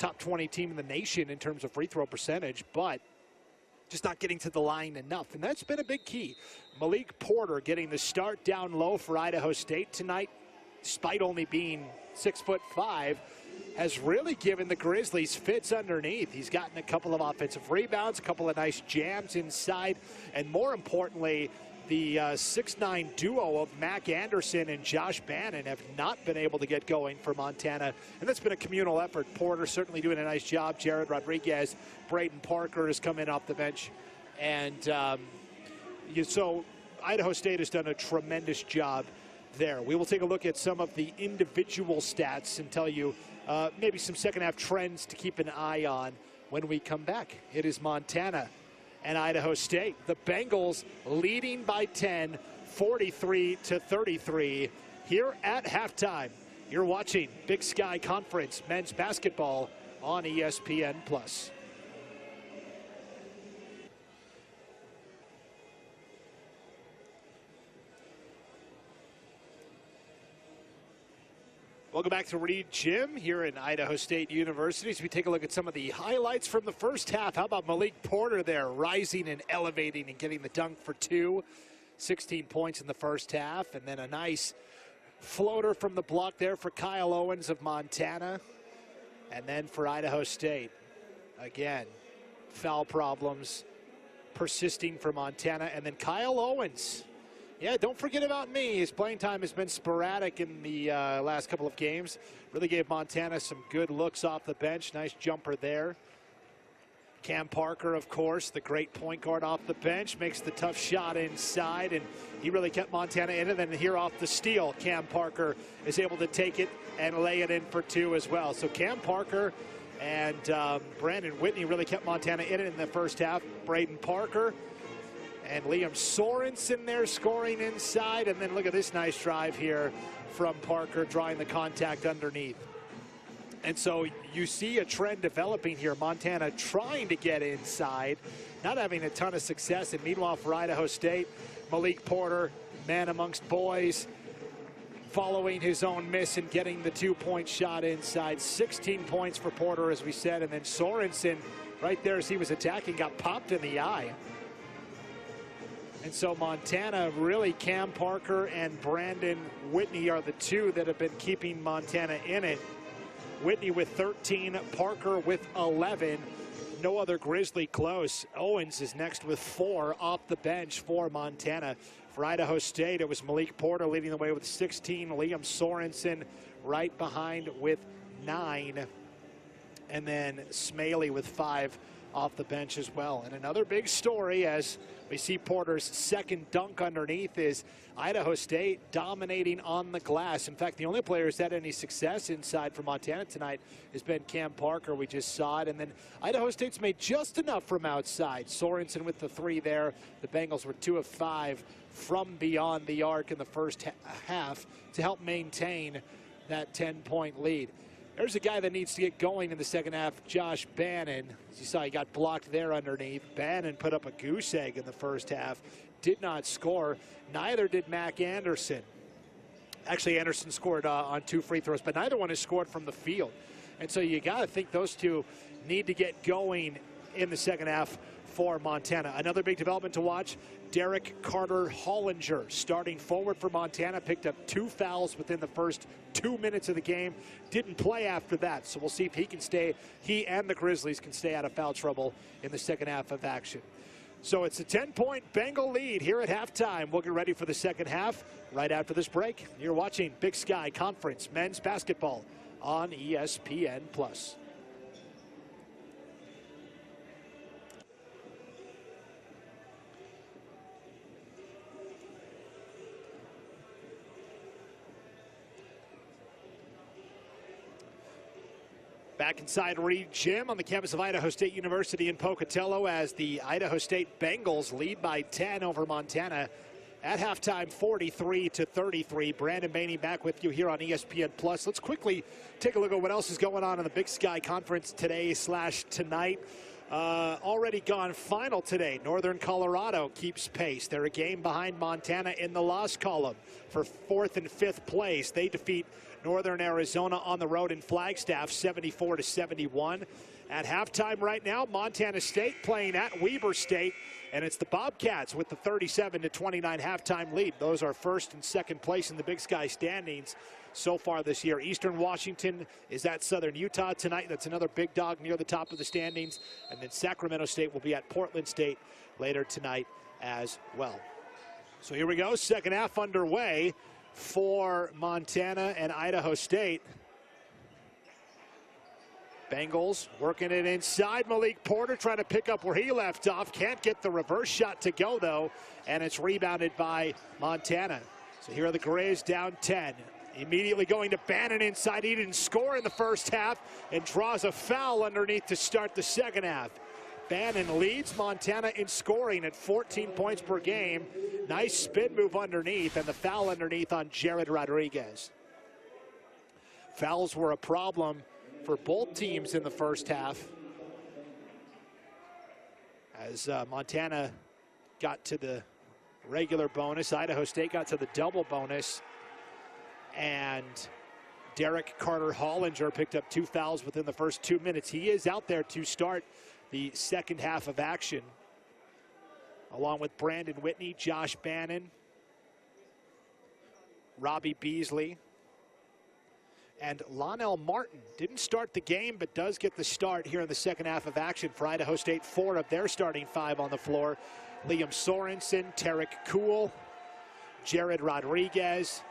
top 20 team in the nation in terms of free throw percentage, but just not getting to the line enough, and that's been a big key. Malik Porter getting the start down low for Idaho State tonight, despite only being 6'5", has really given the Grizzlies fits underneath. He's gotten a couple of offensive rebounds, a couple of nice jams inside, and more importantly, the 6'9" duo of Mac Anderson and Josh Bannon have not been able to get going for Montana, and that's been a communal effort. Porter certainly doing a nice job. Jared Rodriguez, Braden Parker has come in off the bench, and so Idaho State has done a tremendous job there. We will take a look at some of the individual stats and tell you maybe some second half trends to keep an eye on when we come back. It is Montana and Idaho State. The Bengals leading by 10, 43-33 here at halftime. You're watching Big Sky Conference men's basketball on ESPN+. Welcome back to Reed Gym here in Idaho State University as we take a look at some of the highlights from the first half. How about Malik Porter there, rising and elevating and getting the dunk for 2. 16 points in the first half, and then a nice floater from the block there for Kyle Owens of Montana. And then for Idaho State, again, foul problems persisting for Montana. And then Kyle Owens. Yeah, don't forget about me. His playing time has been sporadic in the last couple of games. Really gave Montana some good looks off the bench. Nice jumper there. Cam Parker, of course, the great point guard off the bench, makes the tough shot inside, and he really kept Montana in it. And then here off the steal, Cam Parker is able to take it and lay it in for 2 as well. So Cam Parker And Brandon Whitney really kept Montana in it in the first half. Braden Parker and Liam Sorenson there scoring inside. And then look at this nice drive here from Parker, drawing the contact underneath. And so you see a trend developing here. Montana trying to get inside, not having a ton of success. And meanwhile for Idaho State, Malik Porter, man amongst boys, following his own miss and getting the 2-point shot inside. 16 points for Porter, as we said. And then Sorenson, right there as he was attacking, got popped in the eye. And so Montana, really, Cam Parker and Brandon Whitney are the two that have been keeping Montana in it. Whitney with 13, Parker with 11. No other Grizzly close. Owens is next with 4 off the bench for Montana. For Idaho State, it was Malik Porter leading the way with 16. Liam Sorenson right behind with 9. And then Smaley with 5 off the bench as well. And another big story, as we see Porter's second dunk underneath, is Idaho State dominating on the glass. In fact, the only player who's had any success inside for Montana tonight has been Cam Parker. We just saw it. And then Idaho State's made just enough from outside. Sorenson with the 3 there. The Bengals were 2 of 5 from beyond the arc in the first half to help maintain that 10-point lead. There's a guy that needs to get going in the second half, Josh Bannon. As you saw, he got blocked there underneath. Bannon put up a goose egg in the first half, did not score. Neither did Mac Anderson. Actually, Anderson scored on 2 free throws, but neither one has scored from the field. And so you got to think those two need to get going in the second half for Montana. Another big development to watch, Derek Carter-Hollinger, starting forward for Montana, picked up 2 fouls within the first 2 minutes of the game. Didn't play after that, so we'll see if he and the Grizzlies can stay out of foul trouble in the second half of action. So it's a 10-point Bengal lead here at halftime. We'll get ready for the second half right after this break. You're watching Big Sky Conference Men's Basketball on ESPN+. Back inside Reed Gym on the campus of Idaho State University in Pocatello, as the Idaho State Bengals lead by 10 over Montana at halftime, 43-33. Brandon Baney back with you here on ESPN+. Let's quickly take a look at what else is going on in the Big Sky Conference today/tonight. Already gone final today. Northern Colorado keeps pace. They're a game behind Montana in the loss column for 4th and 5th place. They defeat Northern Arizona on the road in Flagstaff 74-71. At halftime right now, Montana State playing at Weber State, and it's the Bobcats with the 37-29 halftime lead. Those are 1st and 2nd place in the Big Sky standings so far this year. Eastern Washington is at Southern Utah tonight. That's another big dog near the top of the standings. And then Sacramento State will be at Portland State later tonight as well. So here we go, second half underway for Montana and Idaho State. Bengals working it inside. Malik Porter trying to pick up where he left off. Can't get the reverse shot to go, though, and it's rebounded by Montana. So here are the Grizz down 10. Immediately going to Bannon inside. He didn't score in the first half and draws a foul underneath to start the second half. Bannon leads Montana in scoring at 14 points per game. Nice spin move underneath, and the foul underneath on Jared Rodriguez. Fouls were a problem for both teams in the first half, as Montana got to the regular bonus. Idaho State got to the double bonus, and Derek Carter-Hollinger picked up 2 fouls within the first 2 minutes. He is out there to start the second half of action, along with Brandon Whitney, Josh Bannon, Robbie Beasley, and Lonell Martin. Didn't start the game, but does get the start here in the second half of action for Idaho State. 4 of their starting 5 on the floor. Liam Sorenson, Tarek Kuhl, Jared Rodriguez,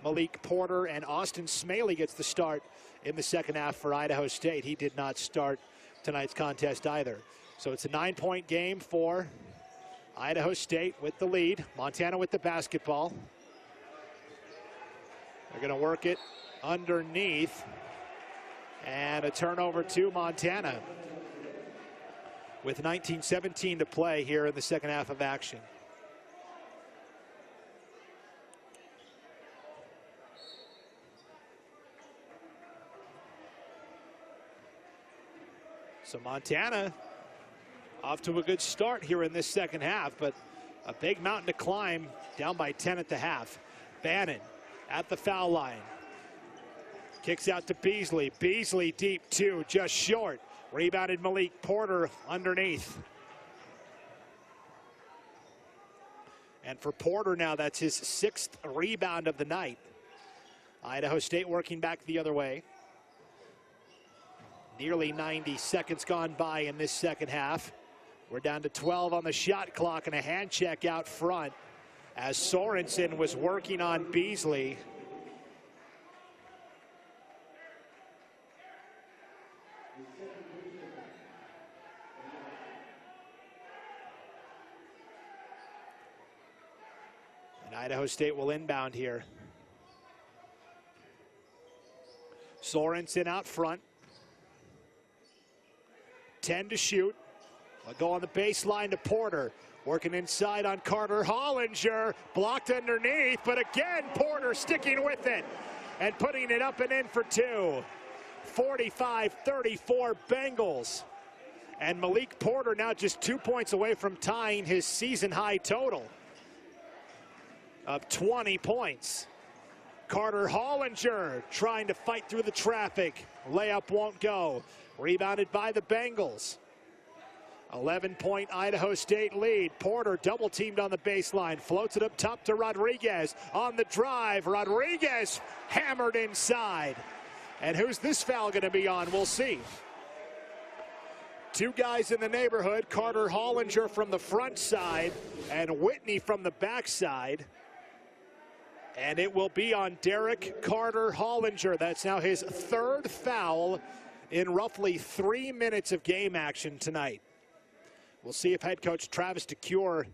Malik Porter, and Austin Smaley gets the start in the second half for Idaho State. He did not start tonight's contest either. So it's a 9-point game for Idaho State with the lead. Montana with the basketball. They're going to work it underneath. And a turnover to Montana with 19:17 to play here in the second half of action. So Montana off to a good start here in this second half, but a big mountain to climb, down by 10 at the half. Bannon at the foul line. Kicks out to Beasley. Beasley deep two, just short. Rebounded Malik Porter underneath. And for Porter now, that's his 6th rebound of the night. Idaho State working back the other way. Nearly 90 seconds gone by in this second half. We're down to 12 on the shot clock and a hand check out front as Sorenson was working on Beasley. And Idaho State will inbound here. Sorenson out front. 10 to shoot. I'll go on the baseline to Porter. Working inside on Carter Hollinger. Blocked underneath, but again, Porter sticking with it and putting it up and in for two. 45-34 Bengals. And Malik Porter now just 2 points away from tying his season high total of 20 points. Carter Hollinger trying to fight through the traffic. Layup won't go. Rebounded by the Bengals. 11-point Idaho State lead. Porter double teamed on the baseline. Floats it up top to Rodriguez. On the drive, Rodriguez hammered inside. And who's this foul going to be on? We'll see. Two guys in the neighborhood. Carter Hollinger from the front side and Whitney from the back side. And it will be on Derek Carter Hollinger. That's now his 3rd foul in roughly 3 minutes of game action tonight. We'll see if head coach Travis DeCure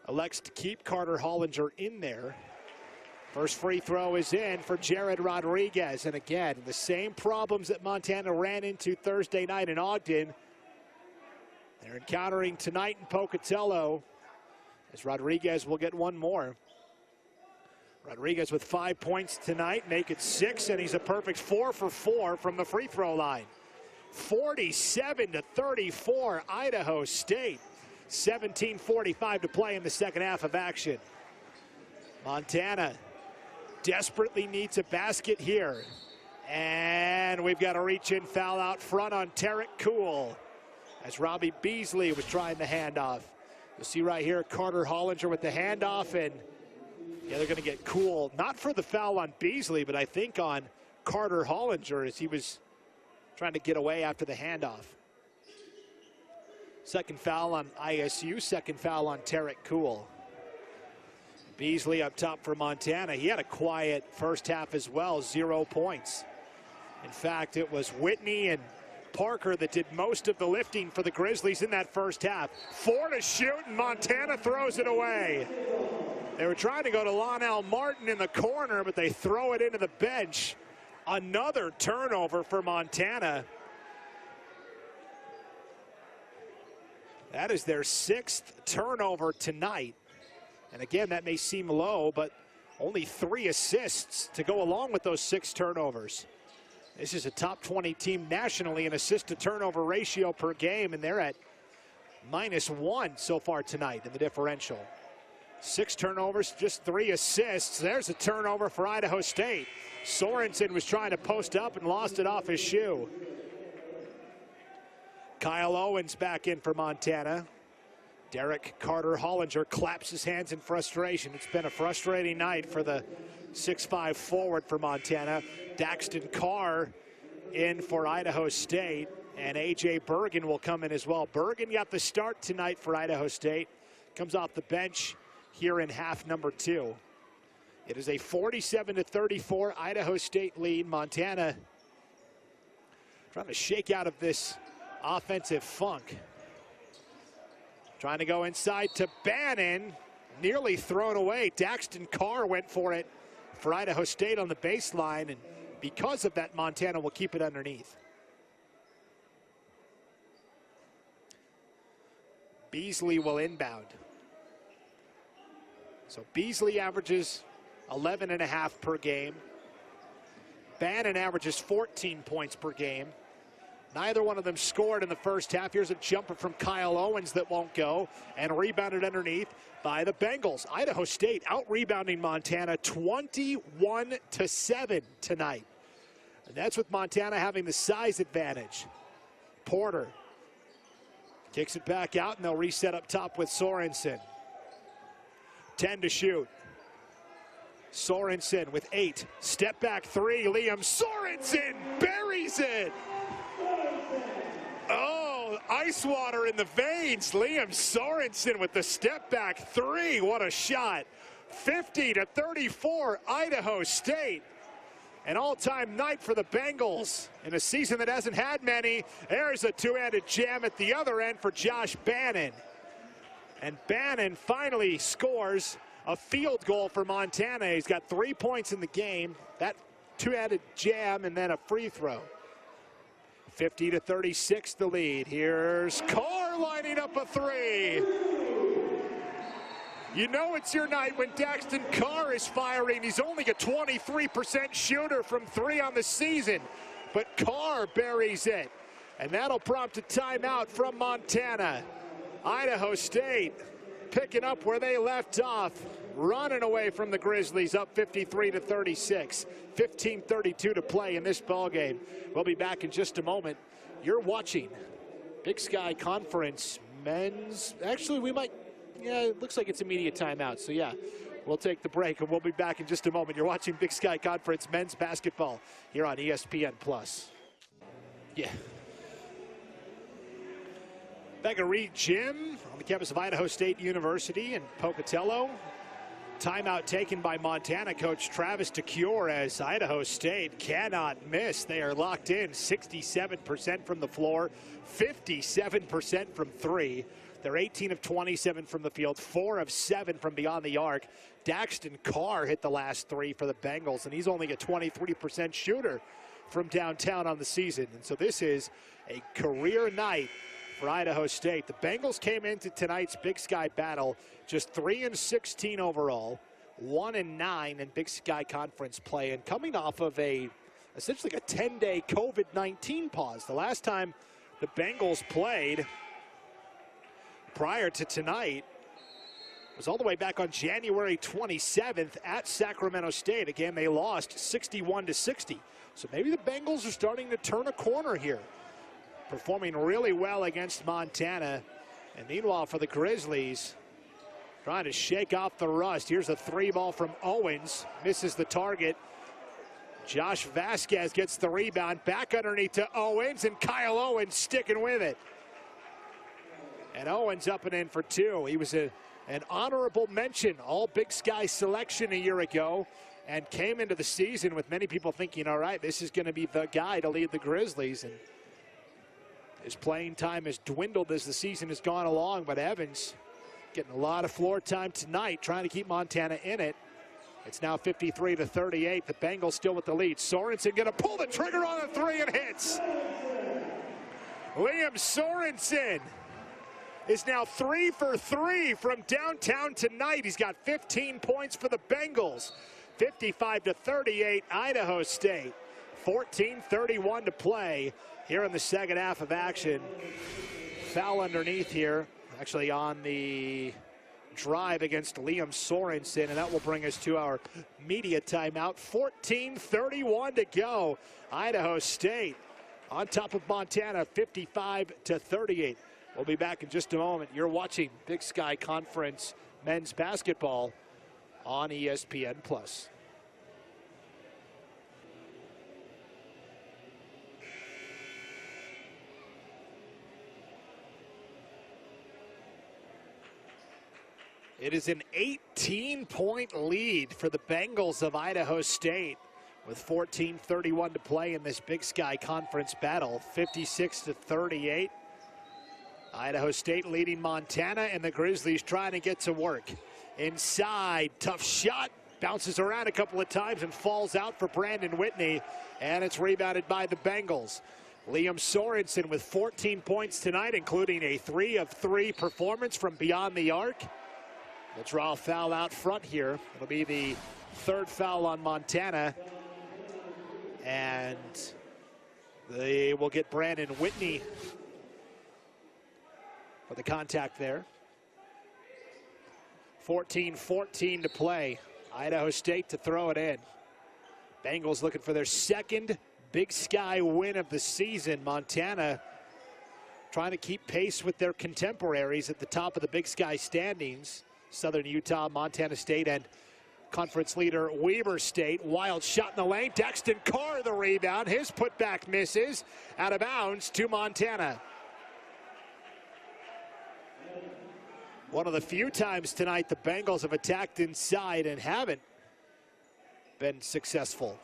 elects to keep Carter Hollinger in there. First free throw is in for Jared Rodriguez. And again, the same problems that Montana ran into Thursday night in Ogden, they're encountering tonight in Pocatello, as Rodriguez will get one more. Rodriguez with 5 points tonight, make it 6, and he's a perfect 4 for 4 from the free throw line. 47-34 Idaho State. 17:45 to play in the second half of action. Montana desperately needs a basket here. And we've got a reach-in foul out front on Tarek Cool as Robbie Beasley was trying the handoff. You'll see right here Carter Hollinger with the handoff, and yeah, they're going to get Cool, not for the foul on Beasley, but I think on Carter Hollinger as he was trying to get away after the handoff. Second foul on ISU, second foul on Tarek Cool. Beasley up top for Montana. He had a quiet first half as well, 0 points. In fact, it was Whitney and Parker that did most of the lifting for the Grizzlies in that first half. 4 to shoot, and Montana throws it away. They were trying to go to Lonell Martin in the corner, but they throw it into the bench. Another turnover for Montana. That is their 6th turnover tonight. And again, that may seem low, but only 3 assists to go along with those 6 turnovers. This is a top 20 team nationally in assist to turnover ratio per game, and they're at -1 so far tonight in the differential. 6 turnovers, just 3 assists. There's a turnover for Idaho State. Sorenson was trying to post up and lost it off his shoe. Kyle Owens back in for Montana. Derek Carter Hollinger claps his hands in frustration. It's been a frustrating night for the 6'5" forward for Montana. Daxton Carr in for Idaho State, and A.J. Bergen will come in as well. Bergen got the start tonight for Idaho State. Comes off the bench here in half number 2. It is a 47-34 Idaho State lead. Montana trying to shake out of this offensive funk. Trying to go inside to Bannon. Nearly thrown away. Daxton Carr went for it for Idaho State on the baseline, and Because of that, Montana will keep it underneath. Beasley will inbound. So Beasley averages 11.5 per game. Bannon averages 14 points per game. Neither one of them scored in the first half. Here's a jumper from Kyle Owens that won't go, and rebounded underneath by the Bengals. Idaho State out-rebounding Montana 21-7 tonight. And that's with Montana having the size advantage. Porter kicks it back out, and they'll reset up top with Sorenson. 10 to shoot. Sorenson with 8. Step back 3. Liam Sorenson buries it. Oh, ice water in the veins. Liam Sorenson with the step back 3. What a shot. 50-34, Idaho State. An all-time night for the Bengals in a season that hasn't had many. There's a two-handed jam at the other end for Josh Bannon. And Bannon finally scores a field goal for Montana. He's got 3 points in the game. That two-handed jam and then a free throw. 50-36 the lead. Here's Carr lining up a 3. You know it's your night when Daxton Carr is firing. He's only a 23% shooter from 3 on the season, but Carr buries it. And that'll prompt a timeout from Montana. Idaho State picking up where they left off, running away from the Grizzlies, up 53-36. 15:32 to play in this ballgame. We'll be back in just a moment. You're watching Big Sky Conference men's. Actually, we might. Yeah, it looks like it's immediate timeout. So yeah, we'll take the break and we'll be back in just a moment. You're watching Big Sky Conference men's basketball here on ESPN+. Yeah. Back at Reed Gym on the campus of Idaho State University in Pocatello. Timeout taken by Montana coach Travis DeCure as Idaho State cannot miss. They are locked in 67% from the floor, 57% from 3. They're 18 of 27 from the field, 4 of 7 from beyond the arc. Daxton Carr hit the last 3 for the Bengals, and he's only a 23% shooter from downtown on the season. And so this is a career night for Idaho State. The Bengals came into tonight's Big Sky battle just 3-16 overall, 1-9 in Big Sky Conference play, and coming off of essentially a 10-day COVID-19 pause. The last time the Bengals played prior to tonight was all the way back on January 27th at Sacramento State. Again, they lost 61-60. So maybe the Bengals are starting to turn a corner here, performing really well against Montana. And meanwhile, for the Grizzlies, trying to shake off the rust. Here's a 3 ball from Owens, misses the target. Josh Vasquez gets the rebound, back underneath to Owens, and Kyle Owens sticking with it. And Owens up and in for 2. He was an honorable mention, all Big Sky selection a year ago, and came into the season with many people thinking, all right, this is going to be the guy to lead the Grizzlies. And his playing time has dwindled as the season has gone along, but Evans getting a lot of floor time tonight, trying to keep Montana in it. It's now 53-38. The Bengals still with the lead. Sorenson going to pull the trigger on a 3 and hits. Liam Sorenson is now 3 for 3 from downtown tonight. He's got 15 points for the Bengals. 55-38, Idaho State. 14:31 to play here in the second half of action. Foul underneath here, actually on the drive against Liam Sorenson, and that will bring us to our media timeout. 14:31 to go. Idaho State on top of Montana, 55-38. We'll be back in just a moment. You're watching Big Sky Conference men's basketball on ESPN+. It is an 18-point lead for the Bengals of Idaho State with 14:31 to play in this Big Sky Conference battle. 56-38. Idaho State leading Montana, and the Grizzlies trying to get to work. Inside, tough shot, Bounces around a couple of times and falls out for Brandon Whitney, and it's rebounded by the Bengals. Liam Sorenson with 14 points tonight, including a 3 of 3 performance from beyond the arc. They'll draw a foul out front here. It'll be the 3rd foul on Montana. And they will get Brandon Whitney for the contact there. 14-14 to play. Idaho State to throw it in. Bengals looking for their 2nd Big Sky win of the season. Montana trying to keep pace with their contemporaries at the top of the Big Sky standings. Southern Utah, Montana State, and conference leader Weber State. Wild shot in the lane. Daxton Carr the rebound. His putback misses. Out of bounds to Montana. One of the few times tonight the Bengals have attacked inside and haven't been successful.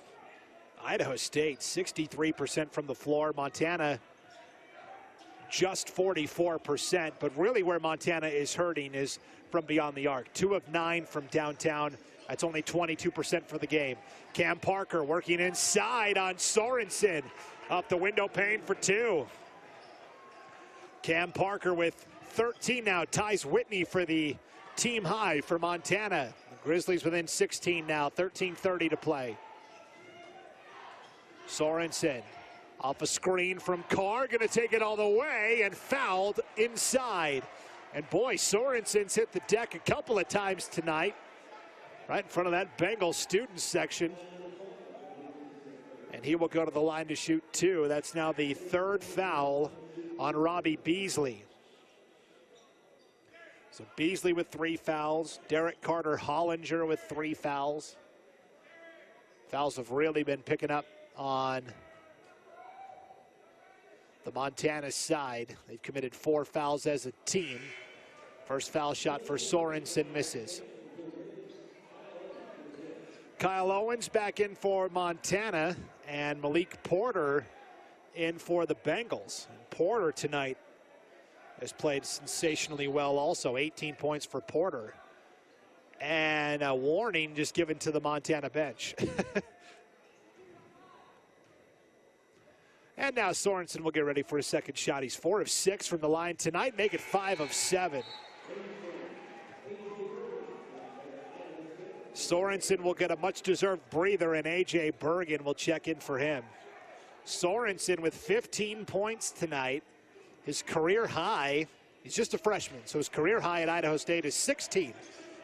Idaho State 63% from the floor. Montana just 44%, but really where Montana is hurting is from beyond the arc. 2 of 9 from downtown. That's only 22% for the game. Cam Parker working inside on Sorenson. Up the window pane for 2. Cam Parker with 13 now, ties Whitney for the team high for Montana. The Grizzlies within 16 now, 13:30 to play. Sorenson off a screen from Carr, gonna take it all the way and fouled inside. And boy, Sorenson's hit the deck a couple of times tonight, right in front of that Bengals student section. And he will go to the line to shoot 2. That's now the 3rd foul on Robbie Beasley. So Beasley with 3 fouls. Derek Carter Hollinger with 3 fouls. Fouls have really been picking up on the Montana side. They've committed 4 fouls as a team. First foul shot for Sorenson misses. Kyle Owens back in for Montana, and Malik Porter in for the Bengals. And Porter tonight has played sensationally well also. 18 points for Porter. And a warning just given to the Montana bench. And now Sorenson will get ready for his 2nd shot. He's 4 of 6 from the line tonight, make it 5 of 7. Sorenson will get a much-deserved breather, and A.J. Bergen will check in for him. Sorenson with 15 points tonight. His career high, he's just a freshman, so his career high at Idaho State is 16.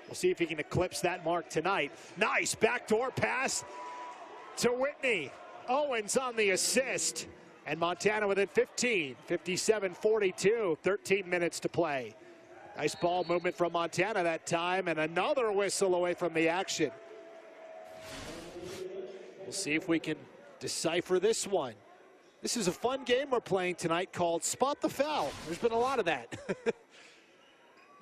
We'll see if he can eclipse that mark tonight. Nice backdoor pass to Whitney. Owens on the assist. And Montana within 15, 57-42, 13 minutes to play. Nice ball movement from Montana that time, and another whistle away from the action. We'll see if we can decipher this one. This is a fun game we're playing tonight called Spot the Foul. There's been a lot of that.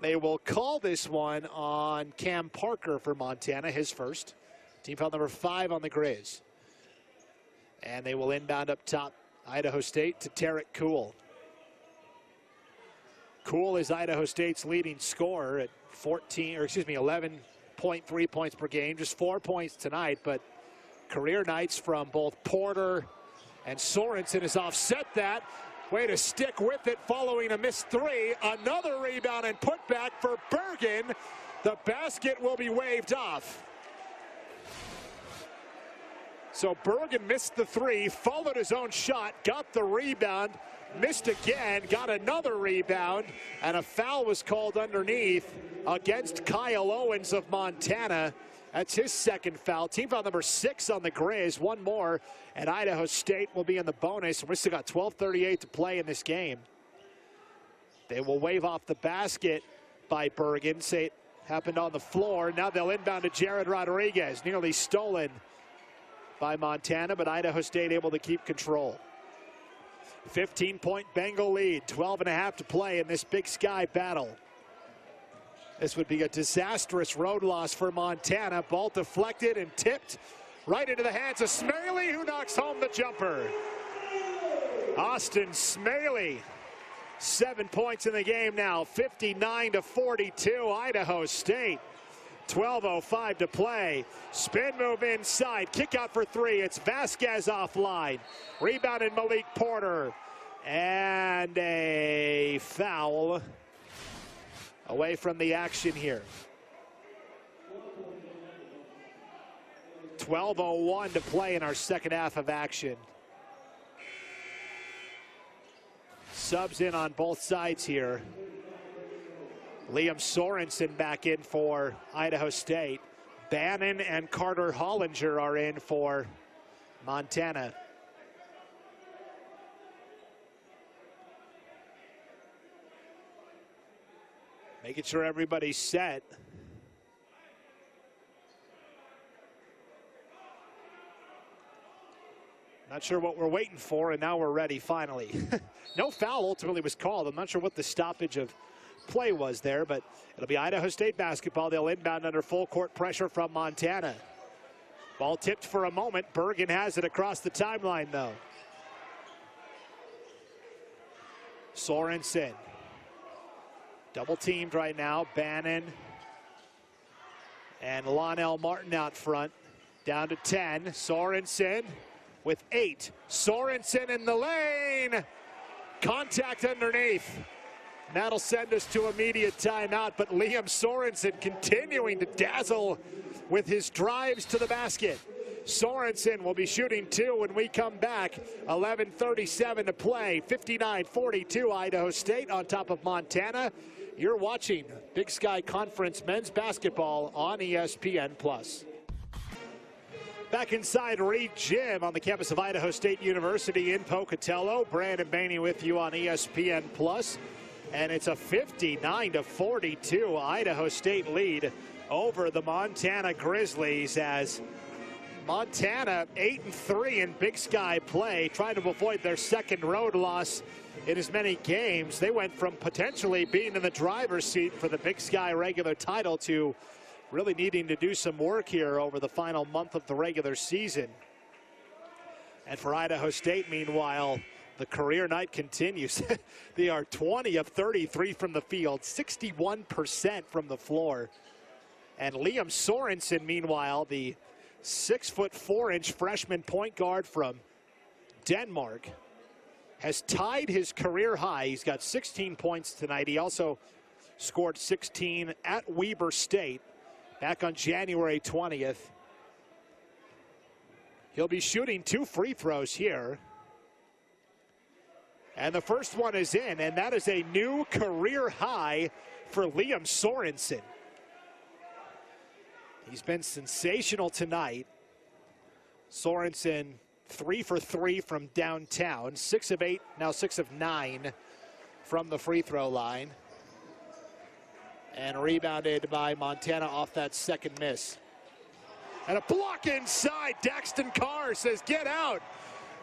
They will call this one on Cam Parker for Montana, his first. Team foul number 5 on the Grizz. And they will inbound up top Idaho State to Tarek Cool. Cool is Idaho State's leading scorer at 11.3 points per game. Just 4 points tonight, but career nights from both Porter and Sorenson has offset that. Way to stick with it following a missed 3. Another rebound and putback for Bergen. The basket will be waved off. So Bergen missed the 3, followed his own shot, got the rebound, missed again, got another rebound, and a foul was called underneath against Kyle Owens of Montana. That's his 2nd foul. Team foul number 6 on the Grizz. 1 more, and Idaho State will be in the bonus. We still got 12:38 to play in this game. They will wave off the basket by Bergen. Say it happened on the floor. Now they'll inbound to Jared Rodriguez. Nearly stolen by Montana, but Idaho State able to keep control. 15-point Bengal lead. 12.5 to play in this Big Sky battle. This would be a disastrous road loss for Montana. Ball deflected and tipped right into the hands of Smaley, who knocks home the jumper. Austin Smaley, 7 points in the game now, 59-42, Idaho State. 12:05 to play. Spin move inside. Kick out for three. It's Vasquez offline. Rebounded Malik Porter. And a foul away from the action here. 12:01 to play in our second half of action. Subs in on both sides here. Liam Sorenson back in for Idaho State. Bannon and Carter Hollinger are in for Montana. Making sure everybody's set. Not sure what we're waiting for, and now we're ready finally. No foul ultimately was called. I'm not sure what the stoppage of play was there, but it'll be Idaho State basketball. They'll inbound under full court pressure from Montana. Ball tipped for a moment. Bergen has it across the timeline, though. Sorenson. Double teamed right now. Bannon and Lonell Martin out front. Down to 10. Sorenson with 8. Sorenson in the lane. Contact underneath. That'll send us to immediate timeout, but Liam Sorenson continuing to dazzle with his drives to the basket. Sorenson will be shooting 2 when we come back. 11:37 to play. 59-42 Idaho State on top of Montana. You're watching Big Sky Conference men's basketball on ESPN+. Back inside Reed Gym on the campus of Idaho State University in Pocatello. Brandon Bannon with you on ESPN+. And it's a 59-42 Idaho State lead over the Montana Grizzlies, as Montana 8-3 in Big Sky play, trying to avoid their second road loss in as many games. They went from potentially being in the driver's seat for the Big Sky regular title to really needing to do some work here over the final month of the regular season. And for Idaho State, meanwhile, the career night continues. They are 20 of 33 from the field, 61% from the floor. And Liam Sorenson, meanwhile, the 6'4" freshman point guard from Denmark, has tied his career high. He's got 16 points tonight. He also scored 16 at Weber State back on January 20th. He'll be shooting 2 free throws here. And the first one is in, and that is a new career high for Liam Sorenson. He's been sensational tonight. Sorenson 3 for 3 from downtown, 6 of 8, now 6 of 9 from the free throw line. And rebounded by Montana off that second miss. And a block inside. Daxton Carr says, get out.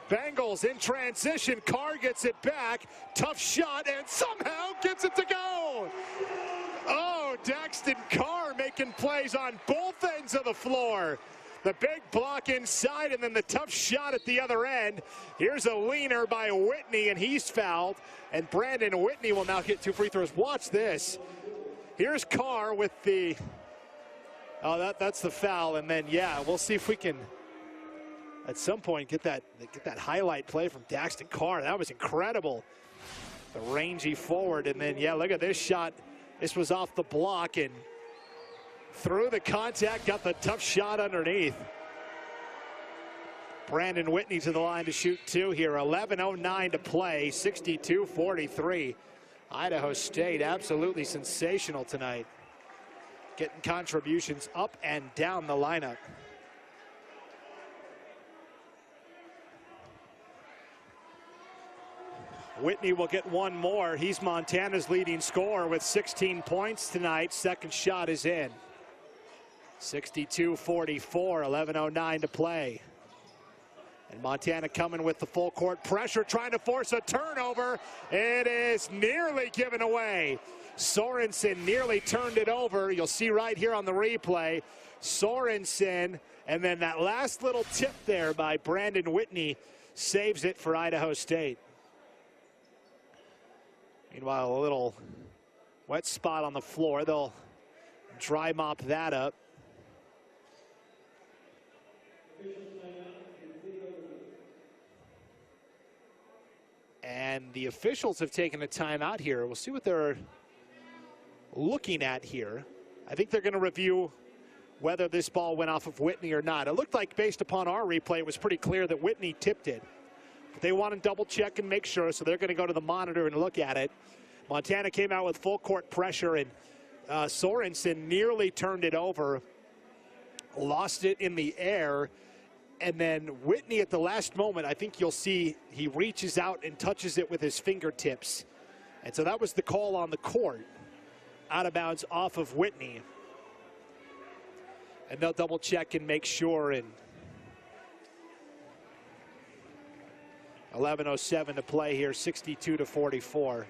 Bengals in transition. Carr gets it back. Tough shot and somehow gets it to go. Oh, Daxton Carr making plays on both ends of the floor. The big block inside and then the tough shot at the other end. Here's a leaner by Whitney, and he's fouled. And Brandon Whitney will now get 2 free throws. Watch this. Here's Carr with the, oh, that's the foul. And then, yeah, we'll see if we can at some point get that highlight play from Daxton Carr. That was incredible. The rangy forward. And then, yeah, look at this shot. This was off the block and through the contact, got the tough shot underneath. Brandon Whitney to the line to shoot 2 here. 11:09 to play, 62-43. Idaho State absolutely sensational tonight. Getting contributions up and down the lineup. Whitney will get one more. He's Montana's leading scorer with 16 points tonight. Second shot is in. 62-44, 11:09 to play. And Montana coming with the full court pressure, trying to force a turnover. It is nearly given away. Sorenson nearly turned it over. You'll see right here on the replay. Sorenson, and then that last little tip there by Brandon Whitney saves it for Idaho State. Meanwhile, a little wet spot on the floor. They'll dry mop that up. And the officials have taken a timeout here. We'll see what they're looking at here. I think they're going to review whether this ball went off of Whitney or not. It looked like, based upon our replay, it was pretty clear that Whitney tipped it. But they want to double check and make sure, so they're going to go to the monitor and look at it. Montana came out with full court pressure, and Sorenson nearly turned it over, lost it in the air, and then Whitney at the last moment, I think you'll see he reaches out and touches it with his fingertips. And so that was the call on the court. Out of bounds off of Whitney. And they'll double check and make sure. And 11:07 to play here, 62-44.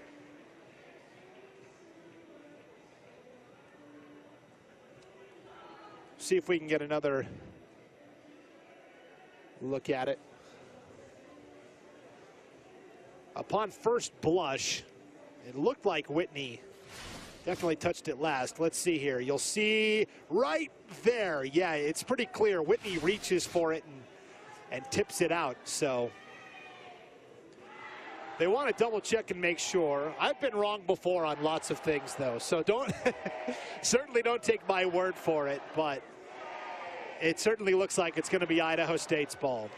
See if we can get another look at it. Upon first blush, it looked like Whitney definitely touched it last. Let's see here. You'll see right there. Yeah, it's pretty clear. Whitney reaches for it and tips it out. So they want to double check and make sure. I've been wrong before on lots of things, though. So don't certainly don't take my word for it. But it certainly looks like it's going to be Idaho State's ball.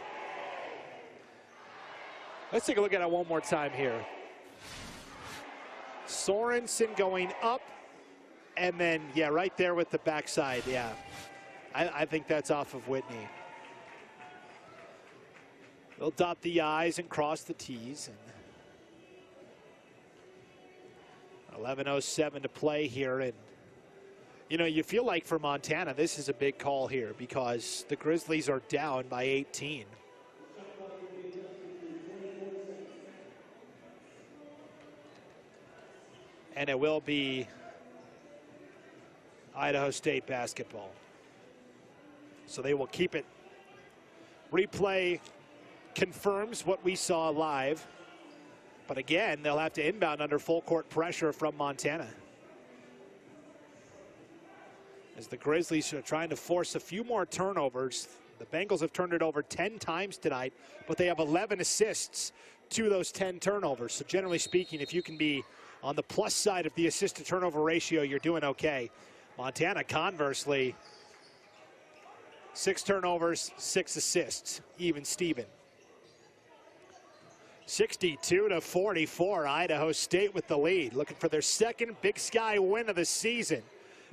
Let's take a look at it one more time here. Sorenson going up, and then, yeah, right there with the backside, yeah. I think that's off of Whitney. They'll dot the I's and cross the T's. And 11:07 to play here, and, you know, you feel like for Montana, this is a big call here because the Grizzlies are down by 18. And it will be Idaho State basketball. So they will keep it. Replay confirms what we saw live. But again, they'll have to inbound under full court pressure from Montana. As the Grizzlies are trying to force a few more turnovers. The Bengals have turned it over 10 times tonight, but they have 11 assists to those 10 turnovers. So generally speaking, if you can be on the plus side of the assist to turnover ratio, you're doing okay. Montana, conversely, 6 turnovers, 6 assists, even Steven. 62-44, Idaho State with the lead, looking for their second Big Sky win of the season.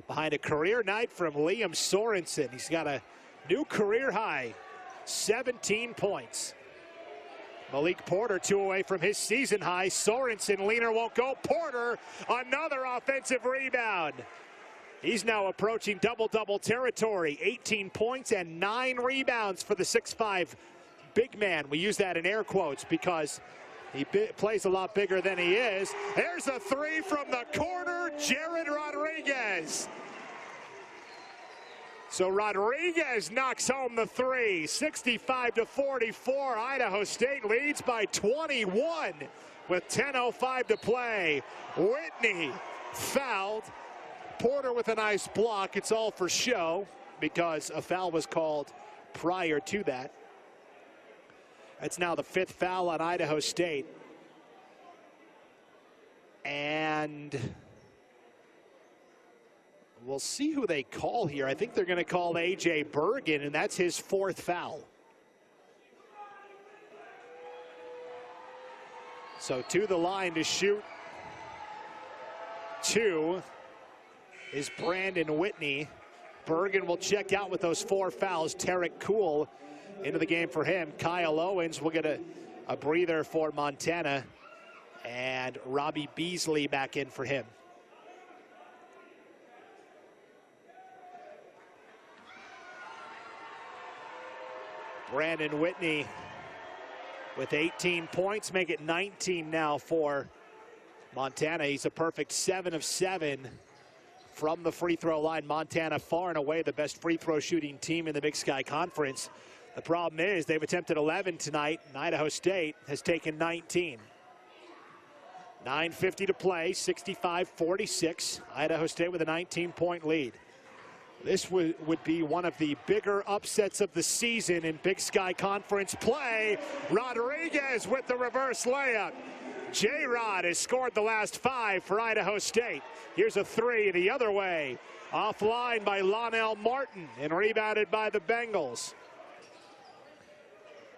Behind a career night from Liam Sorenson. He's got a new career high, 17 points. Malik Porter 2 away from his season high. Sorenson, leaner won't go. Porter, another offensive rebound. He's now approaching double-double territory. 18 points and 9 rebounds for the 6'5" big man. We use that in air quotes because he plays a lot bigger than he is. There's a 3 from the corner, Jared Rodriguez. So Rodriguez knocks home the 3, 65-44. Idaho State leads by 21 with 10:05 to play. Whitney fouled. Porter with a nice block. It's all for show because a foul was called prior to that. That's now the 5th foul on Idaho State. And we'll see who they call here. I think they're going to call A.J. Bergen, and that's his 4th foul. So to the line to shoot 2 is Brandon Whitney. Bergen will check out with those 4 fouls. Tarek Cool into the game for him. Kyle Owens will get a breather for Montana. And Robbie Beasley back in for him. Brandon Whitney with 18 points, make it 19 now for Montana. He's a perfect 7 of 7 from the free throw line. Montana far and away the best free throw shooting team in the Big Sky Conference. The problem is they've attempted 11 tonight, and Idaho State has taken 19. 9:50 to play, 65-46. Idaho State with a 19-point lead. This would be one of the bigger upsets of the season in Big Sky Conference play. Rodriguez with the reverse layup. J-Rod has scored the last 5 for Idaho State. Here's a 3 the other way. Offline by Lonell Martin and rebounded by the Bengals.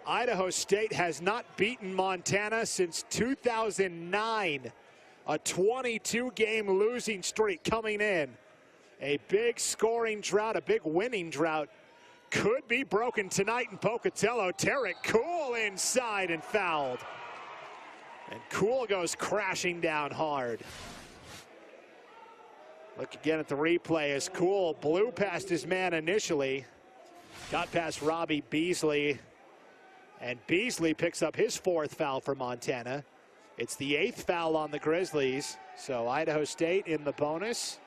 Idaho State has not beaten Montana since 2009. A 22-game losing streak coming in. A big scoring drought, a big winning drought could be broken tonight in Pocatello. Tarek Cool inside and fouled. And Cool goes crashing down hard. Look again at the replay as Cool blew past his man initially. Got past Robbie Beasley. And Beasley picks up his 4th foul for Montana. It's the 8th foul on the Grizzlies. So Idaho State in the bonus.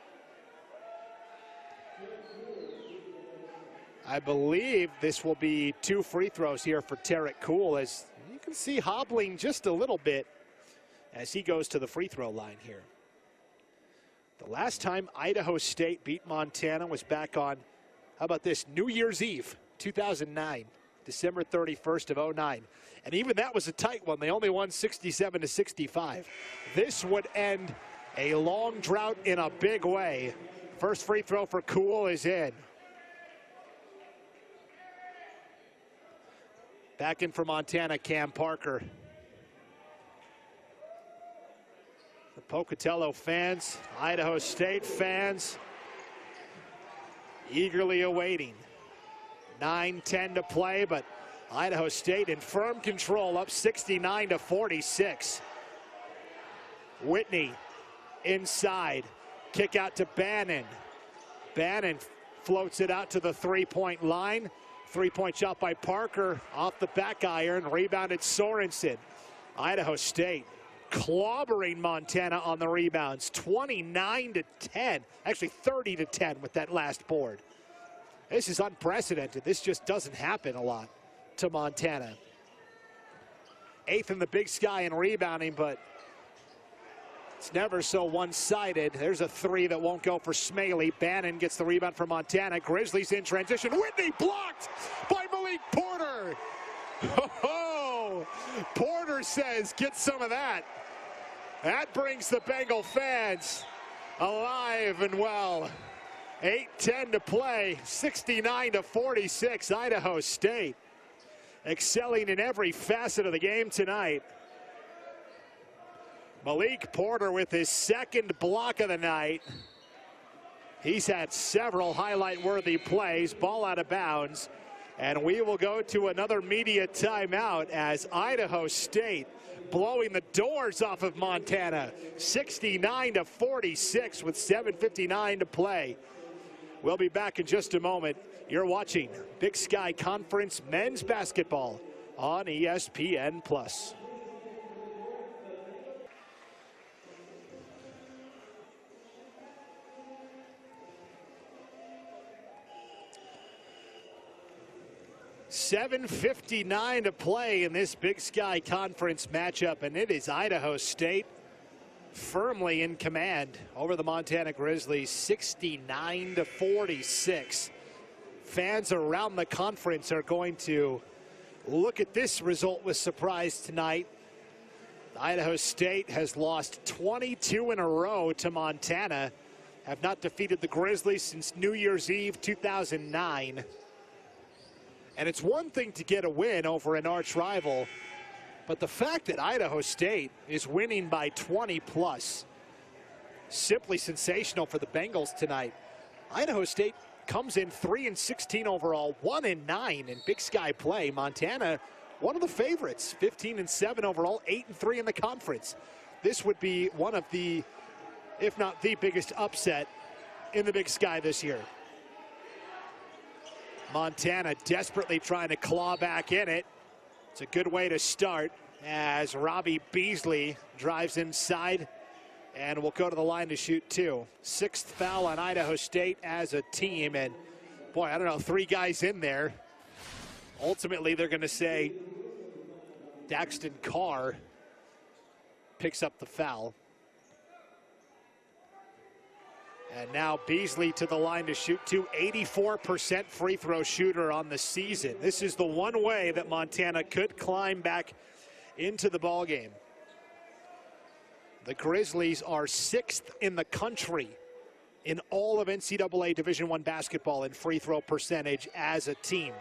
I believe this will be 2 free throws here for Tarek Cool, as you can see hobbling just a little bit as he goes to the free throw line here. The last time Idaho State beat Montana was back on, how about this, New Year's Eve, 2009, December 31st of 2009. And even that was a tight one. They only won 67-65. This would end a long drought in a big way. First free throw for Cool is in. Back in for Montana, Cam Parker. The Pocatello fans, Idaho State fans, eagerly awaiting. 9:10 to play, but Idaho State in firm control, up 69-46. Whitney inside, kick out to Bannon. Bannon floats it out to the three-point line. Three-point shot by Parker off the back iron, rebounded Sorenson. Idaho State clobbering Montana on the rebounds, 29-10, actually 30-10 with that last board. This is unprecedented. This just doesn't happen a lot to Montana. 8th in the Big Sky in rebounding, but it's never so one-sided. There's a 3 that won't go for Smaley. Bannon gets the rebound for Montana. Grizzlies in transition. Whitney blocked by Malik Porter. Oh, Porter says, get some of that. That brings the Bengal fans alive and well. 8:10 to play, 69-46, Idaho State. Excelling in every facet of the game tonight. Malik Porter with his 2nd block of the night. He's had several highlight-worthy plays, ball out of bounds. And we will go to another media timeout as Idaho State blowing the doors off of Montana. 69-46 with 7:59 to play. We'll be back in just a moment. You're watching Big Sky Conference men's basketball on ESPN+. $7:59 to play in this Big Sky Conference matchup, and it is Idaho State firmly in command over the Montana Grizzlies, 69-46. Fans around the conference are going to look at this result with surprise tonight. Idaho State has lost 22 in a row to Montana, have not defeated the Grizzlies since New Year's Eve 2009. And it's one thing to get a win over an arch rival, but the fact that Idaho State is winning by 20 plus, simply sensational for the Bengals tonight. Idaho State comes in 3-16 overall, 1-9 in Big Sky play. Montana, one of the favorites, 15-7 overall, 8-3 in the conference. This would be one of the, if not the biggest upset in the Big Sky this year. Montana desperately trying to claw back in it. It's a good way to start as Robbie Beasley drives inside and will go to the line to shoot 2. 6th foul on Idaho State as a team, and boy, I don't know, 3 guys in there. Ultimately, they're going to say Daxton Carr picks up the foul. And now Beasley to the line to shoot two. 84% free throw shooter on the season. This is the one way that Montana could climb back into the ballgame. The Grizzlies are 6th in the country in all of NCAA Division I basketball in free throw percentage as a team.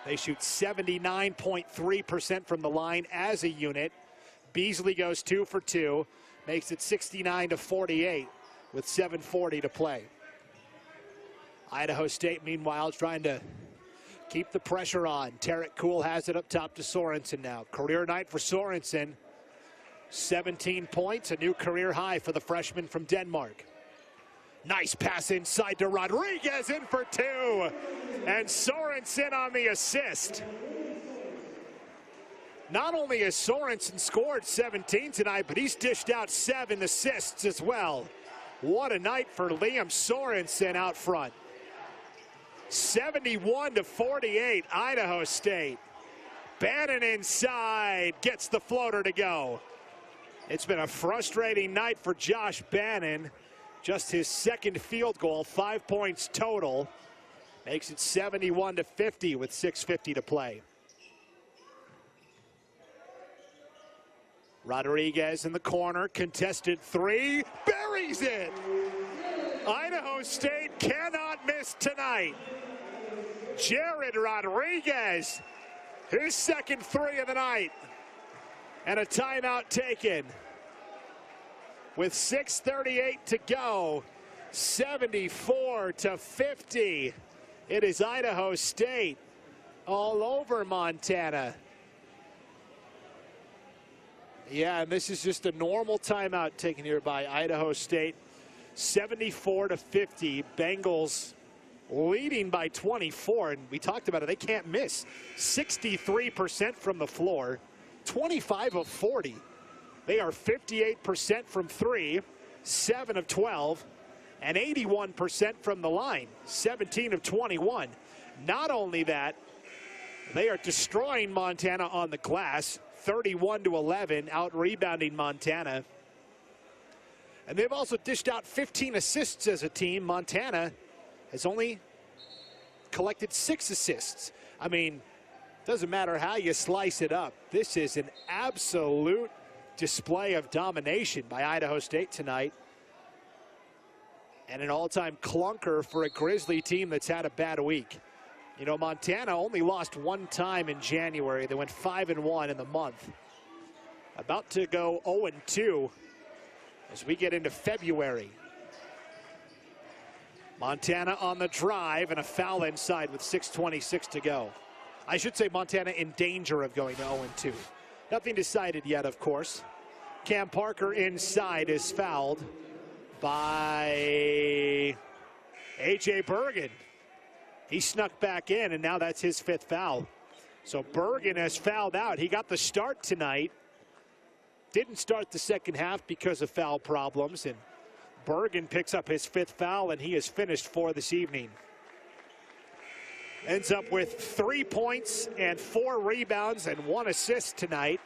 They shoot 79.3% from the line as a unit. Beasley goes 2 for 2, makes it 69-48 with 7:40 to play. Idaho State, meanwhile, is trying to keep the pressure on. Tarek Cool has it up top to Sorenson now. Career night for Sorenson. 17 points, a new career high for the freshman from Denmark. Nice pass inside to Rodriguez, in for 2. And Sorenson on the assist. Not only has Sorenson scored 17 tonight, but he's dished out 7 assists as well. What a night for Liam Sorenson out front. 71-48, Idaho State. Bannon inside, gets the floater to go. It's been a frustrating night for Josh Bannon. Just his second field goal, 5 points total. Makes it 71-50 with 6:50 to play. Rodriguez in the corner, contested 3, buries it. Idaho State cannot miss tonight. Jared Rodriguez, his second 3 of the night. And a timeout taken. With 6:38 to go, 74-50. It is Idaho State all over Montana. Yeah, and this is just a normal timeout taken here by Idaho State. 74-50. Bengals leading by 24, and we talked about it. They can't miss. 63% from the floor, 25 of 40. They are 58% from 3, 7 of 12, and 81% from the line, 17 of 21. Not only that, they are destroying Montana on the glass, 31-11, out-rebounding Montana. And they've also dished out 15 assists as a team. Montana has only collected 6 assists. I mean, doesn't matter how you slice it up. This is an absolute display of domination by Idaho State tonight. And an all-time clunker for a Grizzly team that's had a bad week. You know, Montana only lost 1 time in January. They went 5-1 in the month. About to go 0-2 as we get into February. Montana on the drive and a foul inside with 6:26 to go. I should say Montana in danger of going to 0-2. Nothing decided yet, of course. Cam Parker inside is fouled by A.J. Bergen. He snuck back in, and now that's his 5th foul. So Bergen has fouled out. He got the start tonight. Didn't start the second half because of foul problems, and Bergen picks up his 5th foul, and he is finished for this evening. Ends up with 3 points and 4 rebounds and 1 assist tonight.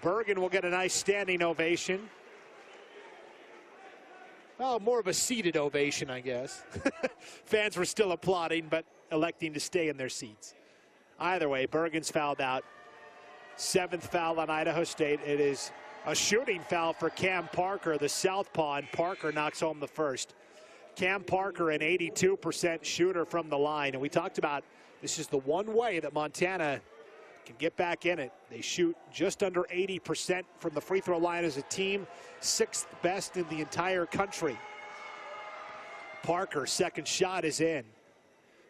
Bergen will get a nice standing ovation. Well, more of a seated ovation, I guess. Fans were still applauding, but electing to stay in their seats. Either way, Bergen's fouled out. 7th foul on Idaho State. It is a shooting foul for Cam Parker, the southpaw, and Parker knocks home the first. Cam Parker, an 82% shooter from the line. And we talked about this is the one way that Montana can get back in it. They shoot just under 80% from the free throw line as a team, 6th best in the entire country. Parker, second shot is in.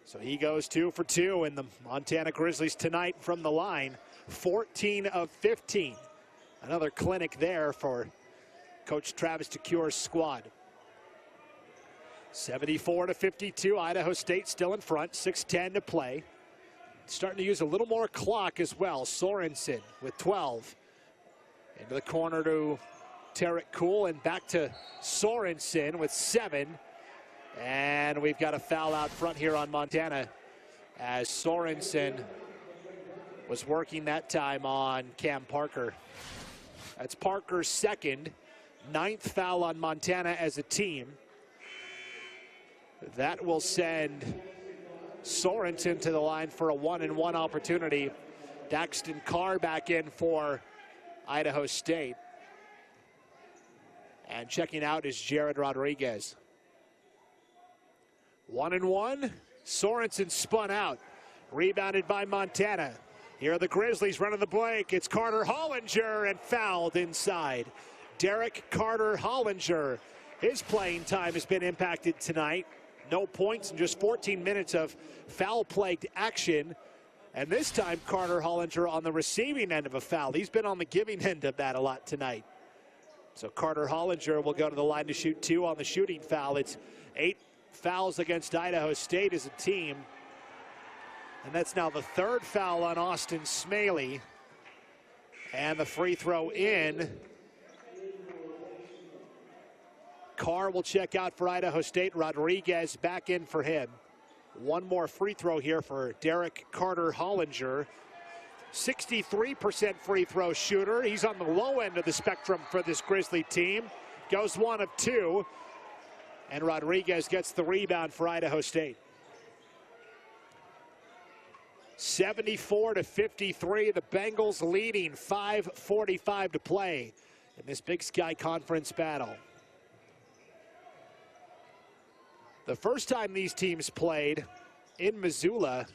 So he goes 2 for 2, and the Montana Grizzlies tonight from the line, 14 of 15. Another clinic there for Coach Travis DeCure's squad. 74-52, Idaho State still in front, 6:10 to play. Starting to use a little more clock as well. Sorenson with 12. Into the corner to Tarek Cool, and back to Sorenson with 7. And we've got a foul out front here on Montana as Sorenson was working that time on Cam Parker. That's Parker's second. 9th foul on Montana as a team. That will send Sorenson to the line for a 1-and-1 opportunity. Daxton Carr back in for Idaho State. And checking out is Jared Rodriguez. 1-and-1. Sorenson spun out. Rebounded by Montana. Here are the Grizzlies running the blank. It's Carter Hollinger and fouled inside. Derek Carter Hollinger. His playing time has been impacted tonight. No points in just 14 minutes of foul-plagued action. And this time, Carter Hollinger on the receiving end of a foul. He's been on the giving end of that a lot tonight. So Carter Hollinger will go to the line to shoot 2 on the shooting foul. It's 8 fouls against Idaho State as a team. And that's now the 3rd foul on Austin Smaley. And the free throw in. Carr will check out for Idaho State. Rodriguez back in for him. One more free throw here for Derek Carter Hollinger. 63% free throw shooter. He's on the low end of the spectrum for this Grizzly team. Goes 1 of 2. And Rodriguez gets the rebound for Idaho State. 74-53. The Bengals leading. 5:45 to play in this Big Sky Conference battle. The first time these teams played in Missoula,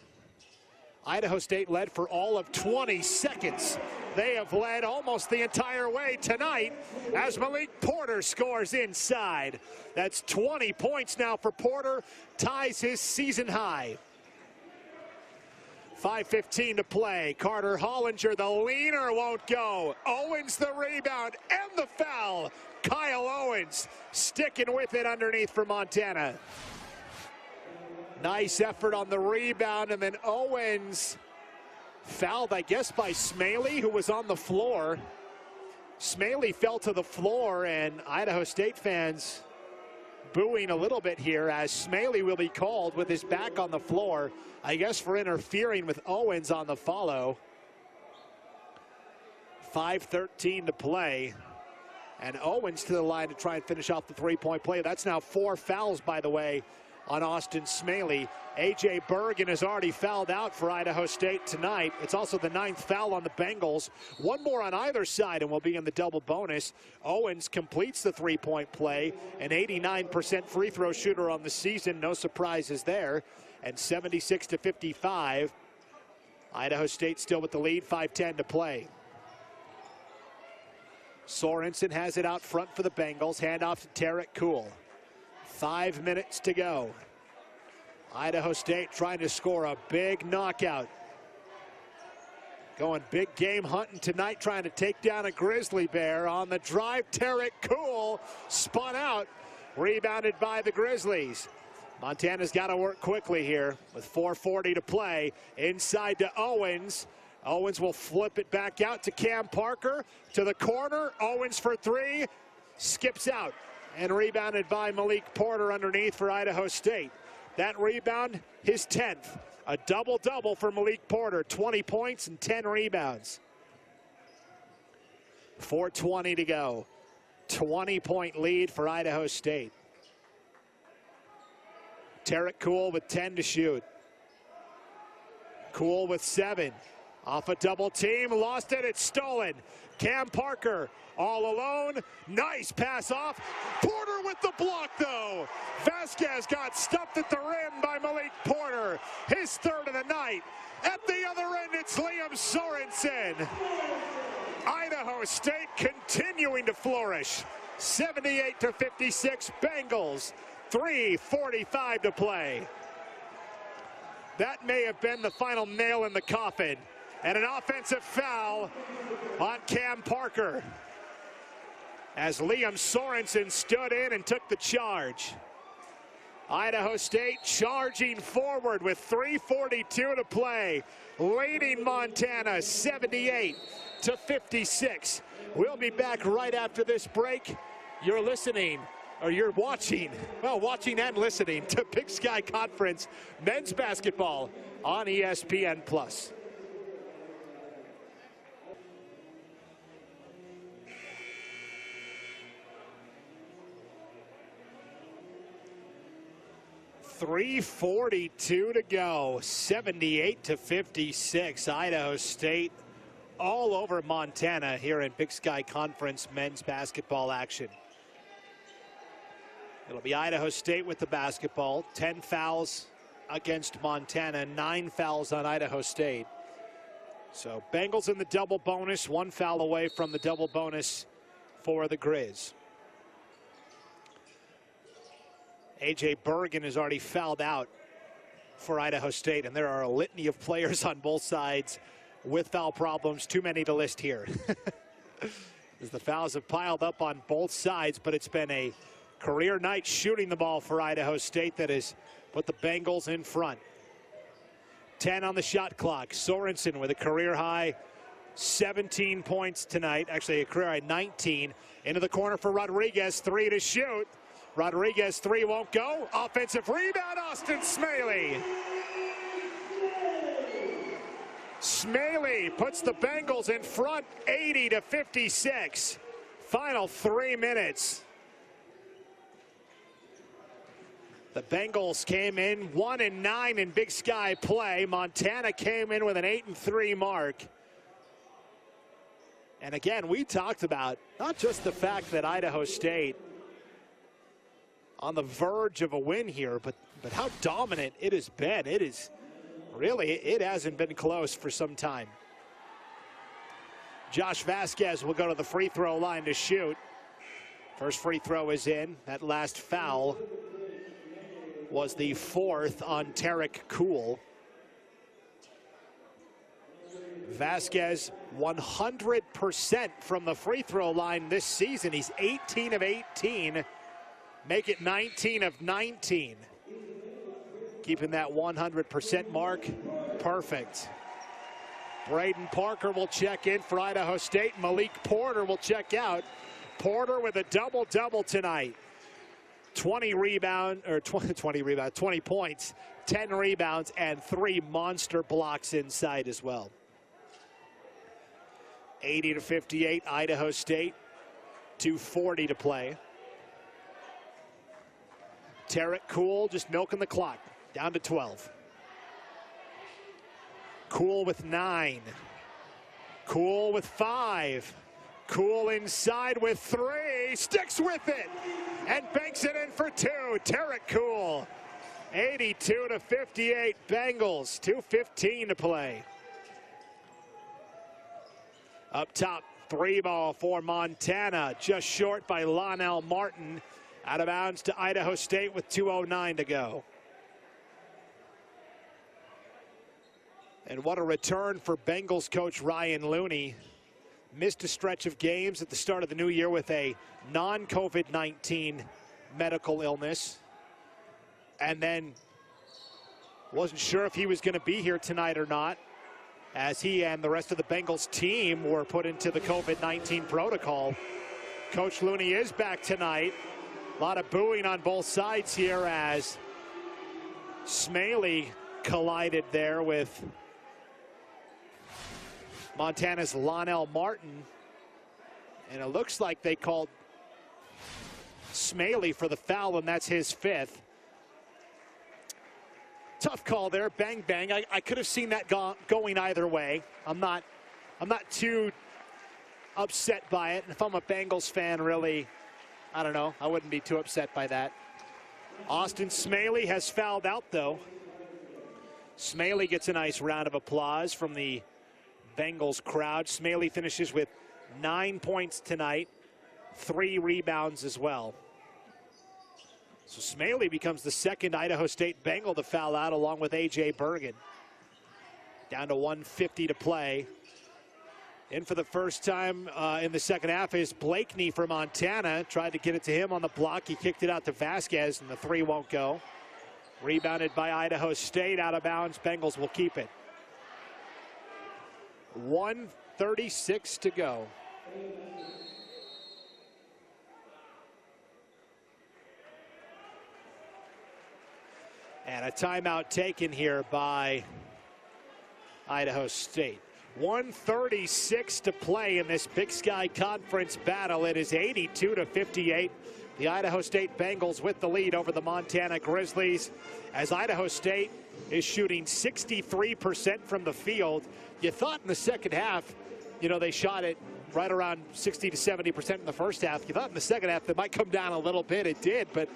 Idaho State led for all of 20 seconds. They have led almost the entire way tonight as Malik Porter scores inside. That's 20 points now for Porter, ties his season high. 5:15 to play. Carter Hollinger, the leaner, won't go. Owens the rebound and the foul. Kyle Owens sticking with it underneath for Montana. Nice effort on the rebound, and then Owens fouled, I guess, by Smaley, who was on the floor. Smaley fell to the floor, and Idaho State fans booing a little bit here as Smaley will be called with his back on the floor, I guess for interfering with Owens on the follow. 5:13 to play. And Owens to the line to try and finish off the three-point play. That's now 4 fouls, by the way, on Austin Smaley. A.J. Bergen has already fouled out for Idaho State tonight. It's also the 9th foul on the Bengals. One more on either side and we'll be in the double bonus. Owens completes the three-point play. An 89% free throw shooter on the season. No surprises there. And 76-55. Idaho State still with the lead. 5:10 to play. Sorenson has it out front for the Bengals. Handoff to Tarek Cool. 5 minutes to go. Idaho State trying to score a big knockout. Going big game hunting tonight, trying to take down a Grizzly Bear. On the drive, Tarek Cool spun out. Rebounded by the Grizzlies. Montana's got to work quickly here with 4:40 to play. Inside to Owens. Owens will flip it back out to Cam Parker. To the corner. Owens for 3. Skips out. And rebounded by Malik Porter underneath for Idaho State. That rebound, his 10th. A double-double for Malik Porter. 20 points and 10 rebounds. 4:20 to go. 20-point lead for Idaho State. Tarek Cool with 10 to shoot. Cool with 7. Off a double team, lost it, it's stolen. Cam Parker all alone, nice pass off. Porter with the block though. Vasquez got stuffed at the rim by Malik Porter. His 3rd of the night. At the other end, it's Liam Sorensen. Idaho State continuing to flourish. 78-56 Bengals. 3:45 to play. That may have been the final nail in the coffin. And an offensive foul on Cam Parker as Liam Sorensen stood in and took the charge. Idaho State charging forward with 3:42 to play, leading Montana 78-56. We'll be back right after this break. You're listening, or you're watching, well, watching and listening to Big Sky Conference men's basketball on ESPN+. 3:42 to go. 78-56. Idaho State all over Montana here in Big Sky Conference men's basketball action. It'll be Idaho State with the basketball. 10 fouls against Montana, 9 fouls on Idaho State. So Bengals in the double bonus, 1 foul away from the double bonus for the Grizz. A.J. Bergen has already fouled out for Idaho State, and there are a litany of players on both sides with foul problems, too many to list here. As the fouls have piled up on both sides, but it's been a career night shooting the ball for Idaho State that has put the Bengals in front. 10 on the shot clock. Sorenson with a career high 17 points tonight. Actually, a career high 19. Into the corner for Rodriguez. 3 to shoot. Rodriguez 3 won't go. Offensive rebound, Austin Smaley. Smaley puts the Bengals in front 80-56. Final 3 minutes. The Bengals came in 1-9 in Big Sky play. Montana came in with an 8-3 mark. And again, we talked about not just the fact that Idaho State on the verge of a win here, but how dominant it has been. It is really, it hasn't been close for some time. Josh Vasquez will go to the free throw line to shoot. First free throw is in. That last foul was the 4th on Tarek Cool. Vasquez 100% from the free throw line this season. He's 18 of 18. Make it 19 of 19. Keeping that 100% mark perfect. Braden Parker will check in for Idaho State. Malik Porter will check out. Porter with a double-double tonight. 20 points, 10 rebounds, and 3 monster blocks inside as well. 80-58, Idaho State. 2:40 to play. Tarek Cool just milking the clock. Down to 12. Cool with 9. Cool with 5. Cool inside with 3. Sticks with it. And banks it in for 2. Tarek Cool. 82-58 Bengals. 2:15 to play. Up top, 3 ball for Montana. Just short by Lonell Martin. Out of bounds to Idaho State with 2:09 to go. And what a return for Bengals coach Ryan Looney. Missed a stretch of games at the start of the new year with a non-COVID-19 medical illness. And then wasn't sure if he was going to be here tonight or not, as he and the rest of the Bengals team were put into the COVID-19 protocol. Coach Looney is back tonight. A lot of booing on both sides here as Smaley collided there with Montana's Lonell Martin. And it looks like they called Smaley for the foul, and that's his 5th. Tough call there, bang, bang. I could have seen that going either way. I'm not too upset by it. If I'm a Bengals fan, really, I don't know. I wouldn't be too upset by that. Austin Smaley has fouled out, though. Smaley gets a nice round of applause from the Bengals crowd. Smaley finishes with 9 points tonight, 3 rebounds as well. So Smaley becomes the 2nd Idaho State Bengal to foul out, along with A.J. Bergen. Down to 1:50 to play. In for the first time in the second half is Blakeney for Montana. Tried to get it to him on the block. He kicked it out to Vasquez, and the 3 won't go. Rebounded by Idaho State, out of bounds. Bengals will keep it. 1:36 to go. And a timeout taken here by Idaho State. 1:36 to play in this Big Sky Conference battle. It is 82-58. The Idaho State Bengals with the lead over the Montana Grizzlies, as Idaho State is shooting 63% from the field. You thought in the second half, you know, they shot it right around 60 to 70% in the first half. You thought in the second half it might come down a little bit. It did, but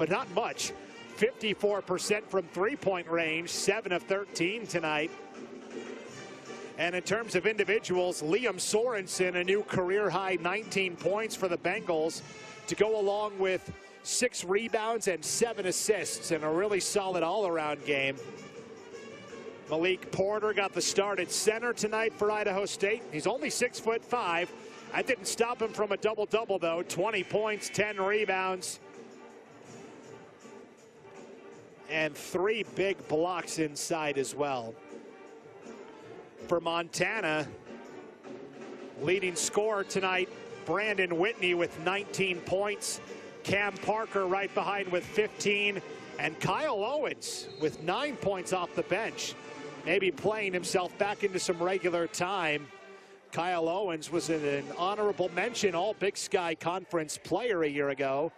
not much. 54% from three-point range, 7 of 13 tonight. And in terms of individuals, Liam Sorenson, a new career-high 19 points for the Bengals, to go along with 6 rebounds and 7 assists in a really solid all-around game. Malik Porter got the start at center tonight for Idaho State. He's only 6'5". That didn't stop him from a double-double, though. 20 points, 10 rebounds, and 3 big blocks inside as well. For Montana, leading scorer tonight, Brandon Whitney with 19 points. Cam Parker right behind with 15. And Kyle Owens with 9 points off the bench. Maybe playing himself back into some regular time. Kyle Owens was an honorable mention All Big Sky Conference player a year ago.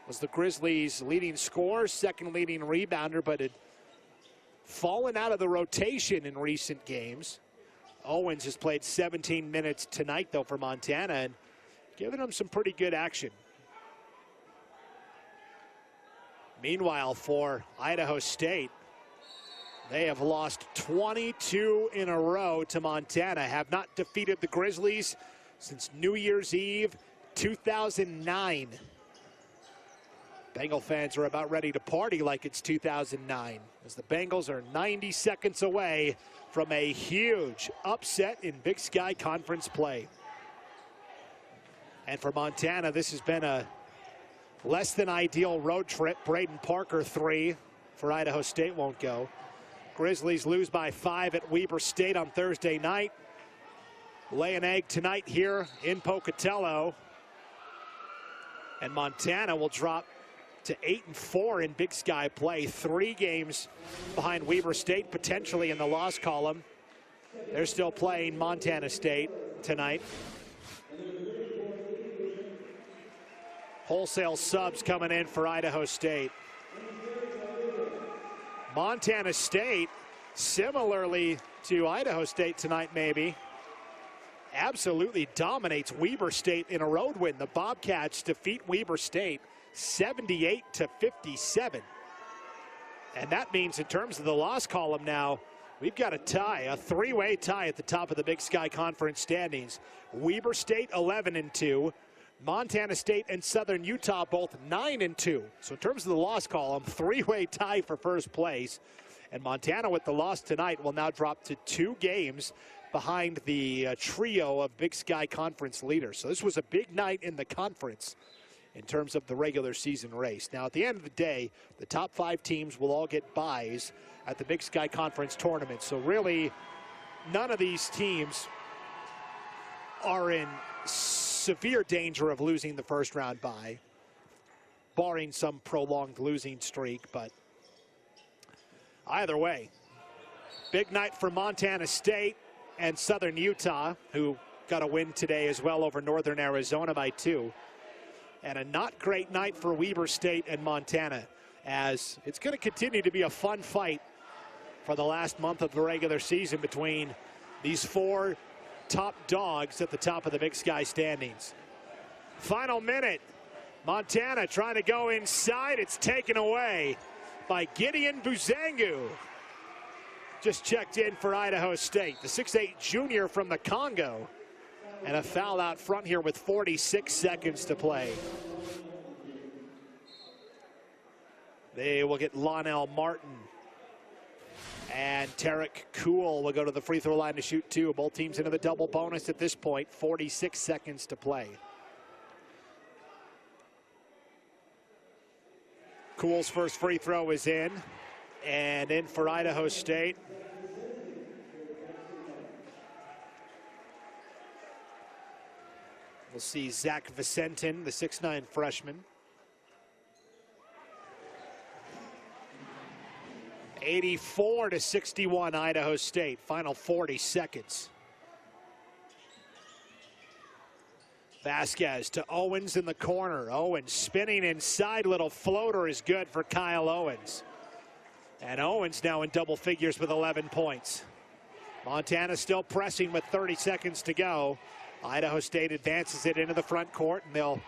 Was the Grizzlies' leading scorer, second leading rebounder, but had fallen out of the rotation in recent games. Owens has played 17 minutes tonight, though, for Montana, and giving them some pretty good action. Meanwhile, for Idaho State, they have lost 22 in a row to Montana, have not defeated the Grizzlies since New Year's Eve 2009. Bengal fans are about ready to party like it's 2009, as the Bengals are 90 seconds away from a huge upset in Big Sky Conference play. And for Montana, this has been a less than ideal road trip. Braden Parker 3 for Idaho State won't go. Grizzlies lose by 5 at Weber State on Thursday night. Lay an egg tonight here in Pocatello. And Montana will drop to 8-4 in Big Sky play. 3 games behind Weber State, potentially in the loss column. They're still playing Montana State tonight. Wholesale subs coming in for Idaho State. Montana State, similarly to Idaho State tonight maybe, absolutely dominates Weber State in a road win. The Bobcats defeat Weber State 78-57. And that means in terms of the loss column now, we've got a tie, a 3-way tie at the top of the Big Sky Conference standings. Weber State 11-2. Montana State and Southern Utah both 9-2. So in terms of the loss column, 3-way tie for first place. And Montana, with the loss tonight, will now drop to 2 games behind the trio of Big Sky Conference leaders. So this was a big night in the conference in terms of the regular season race. Now, at the end of the day, the top 5 teams will all get byes at the Big Sky Conference tournament. So really, none of these teams are in severe danger of losing the first round bye, barring some prolonged losing streak. But either way, big night for Montana State and Southern Utah, who got a win today as well over Northern Arizona by 2. And a not great night for Weber State and Montana, as it's going to continue to be a fun fight for the last month of the regular season between these 4 top dogs at the top of the Big Sky standings. Final minute. Montana trying to go inside. It's taken away by Gideon Buzangu. Just checked in for Idaho State, the 6'8" junior from the Congo. And a foul out front here with 46 seconds to play. They will get Lonell Martin. And Tarek Kuhl will go to the free throw line to shoot 2. Both teams into the double bonus at this point. 46 seconds to play. Kuhl's first free throw is in. And in for Idaho State. We'll see Zach Vicentin, the 6'9" freshman. 84-61 Idaho State. Final 40 seconds. Vasquez to Owens in the corner. Owens spinning inside, little floater is good for Kyle Owens. And Owens now in double figures with 11 points. Montana still pressing with 30 seconds to go. Idaho State advances it into the front court, and they'll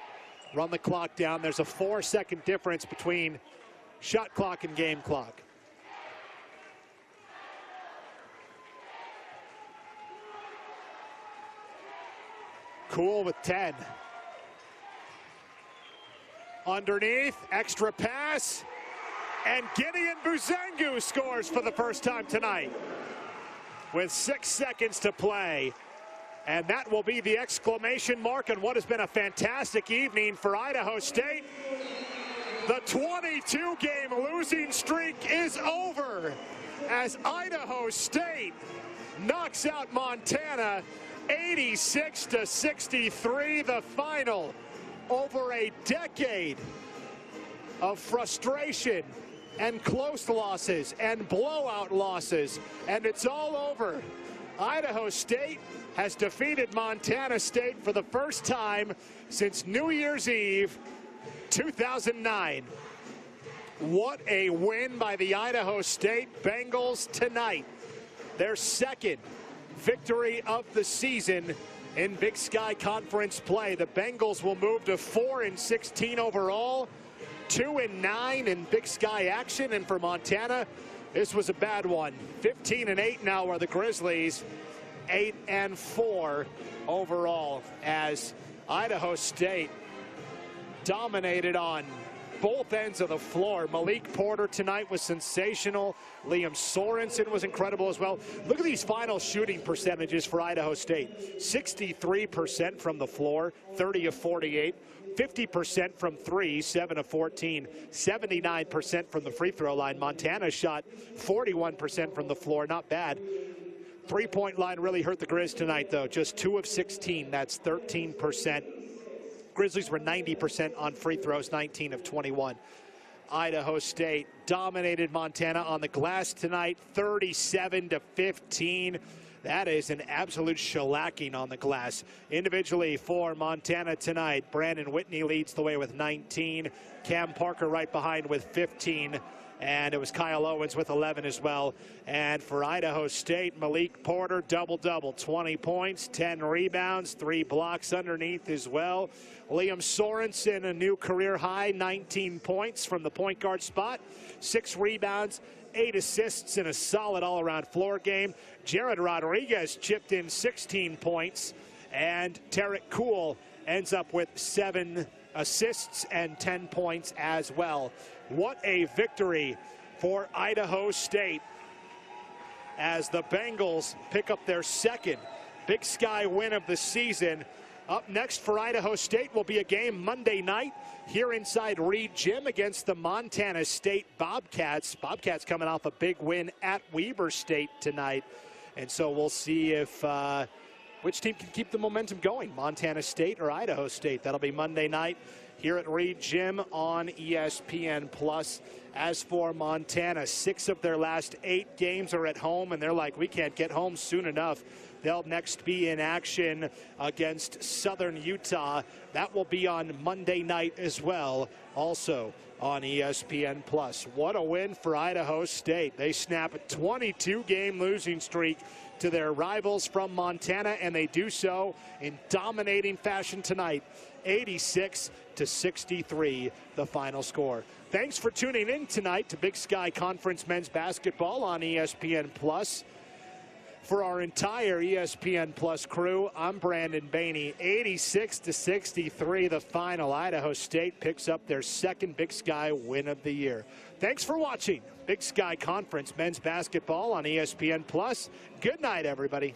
run the clock down. There's a 4-second difference between shot clock and game clock. Cool with 10. Underneath, extra pass. And Gideon Buzangu scores for the first time tonight with 6 seconds to play. And that will be the exclamation mark on what has been a fantastic evening for Idaho State. The 22-game losing streak is over as Idaho State knocks out Montana 86-63, the final. Over a decade of frustration and close losses and blowout losses, and it's all over. Idaho State has defeated Montana State for the first time since New Year's Eve 2009. What a win by the Idaho State Bengals tonight. Their second victory of the season in Big Sky Conference play. The Bengals will move to 4-16 overall, 2-9 in Big Sky action, and for Montana, this was a bad one. 15-8 now are the Grizzlies, 8-4 overall, as Idaho State dominated on both ends of the floor. Malik Porter tonight was sensational. Liam Sorenson was incredible as well. Look at these final shooting percentages for Idaho State. 63% from the floor, 30 of 48. 50% from three, 7 of 14. 79% from the free throw line. Montana shot 41% from the floor, not bad. Three-point line really hurt the Grizz tonight, though. Just 2 of 16, that's 13%. Grizzlies were 90% on free throws, 19 of 21. Idaho State dominated Montana on the glass tonight, 37-15. That is an absolute shellacking on the glass. Individually for Montana tonight, Brandon Whitney leads the way with 19. Cam Parker right behind with 15. And it was Kyle Owens with 11 as well. And for Idaho State, Malik Porter, double-double, 20 points, 10 rebounds, 3 blocks underneath as well. Liam Sorenson, a new career high, 19 points from the point guard spot, 6 rebounds, 8 assists, and a solid all-around floor game. Jared Rodriguez chipped in 16 points, and Tarek Cool ends up with 7 assists and 10 points as well. What a victory for Idaho State as the Bengals pick up their second Big Sky win of the season. Up next for Idaho State will be a game Monday night here inside Reed Gym against the Montana State Bobcats. Bobcats coming off a big win at Weber State tonight. And so we'll see if which team can keep the momentum going, Montana State or Idaho State. That'll be Monday night here at Reed Gym on ESPN+. As for Montana, 6 of their last 8 games are at home, and they're like, we can't get home soon enough. They'll next be in action against Southern Utah. That will be on Monday night as well, also on ESPN+. What a win for Idaho State. They snap a 22-game losing streak to their rivals from Montana, and they do so in dominating fashion tonight. 86-63, the final score. Thanks for tuning in tonight to Big Sky Conference Men's Basketball on ESPN+. For our entire ESPN Plus crew, I'm Brandon Baney. 86-63, the final. Idaho State picks up their second Big Sky win of the year. Thanks for watching Big Sky Conference Men's Basketball on ESPN Plus. Good night, everybody.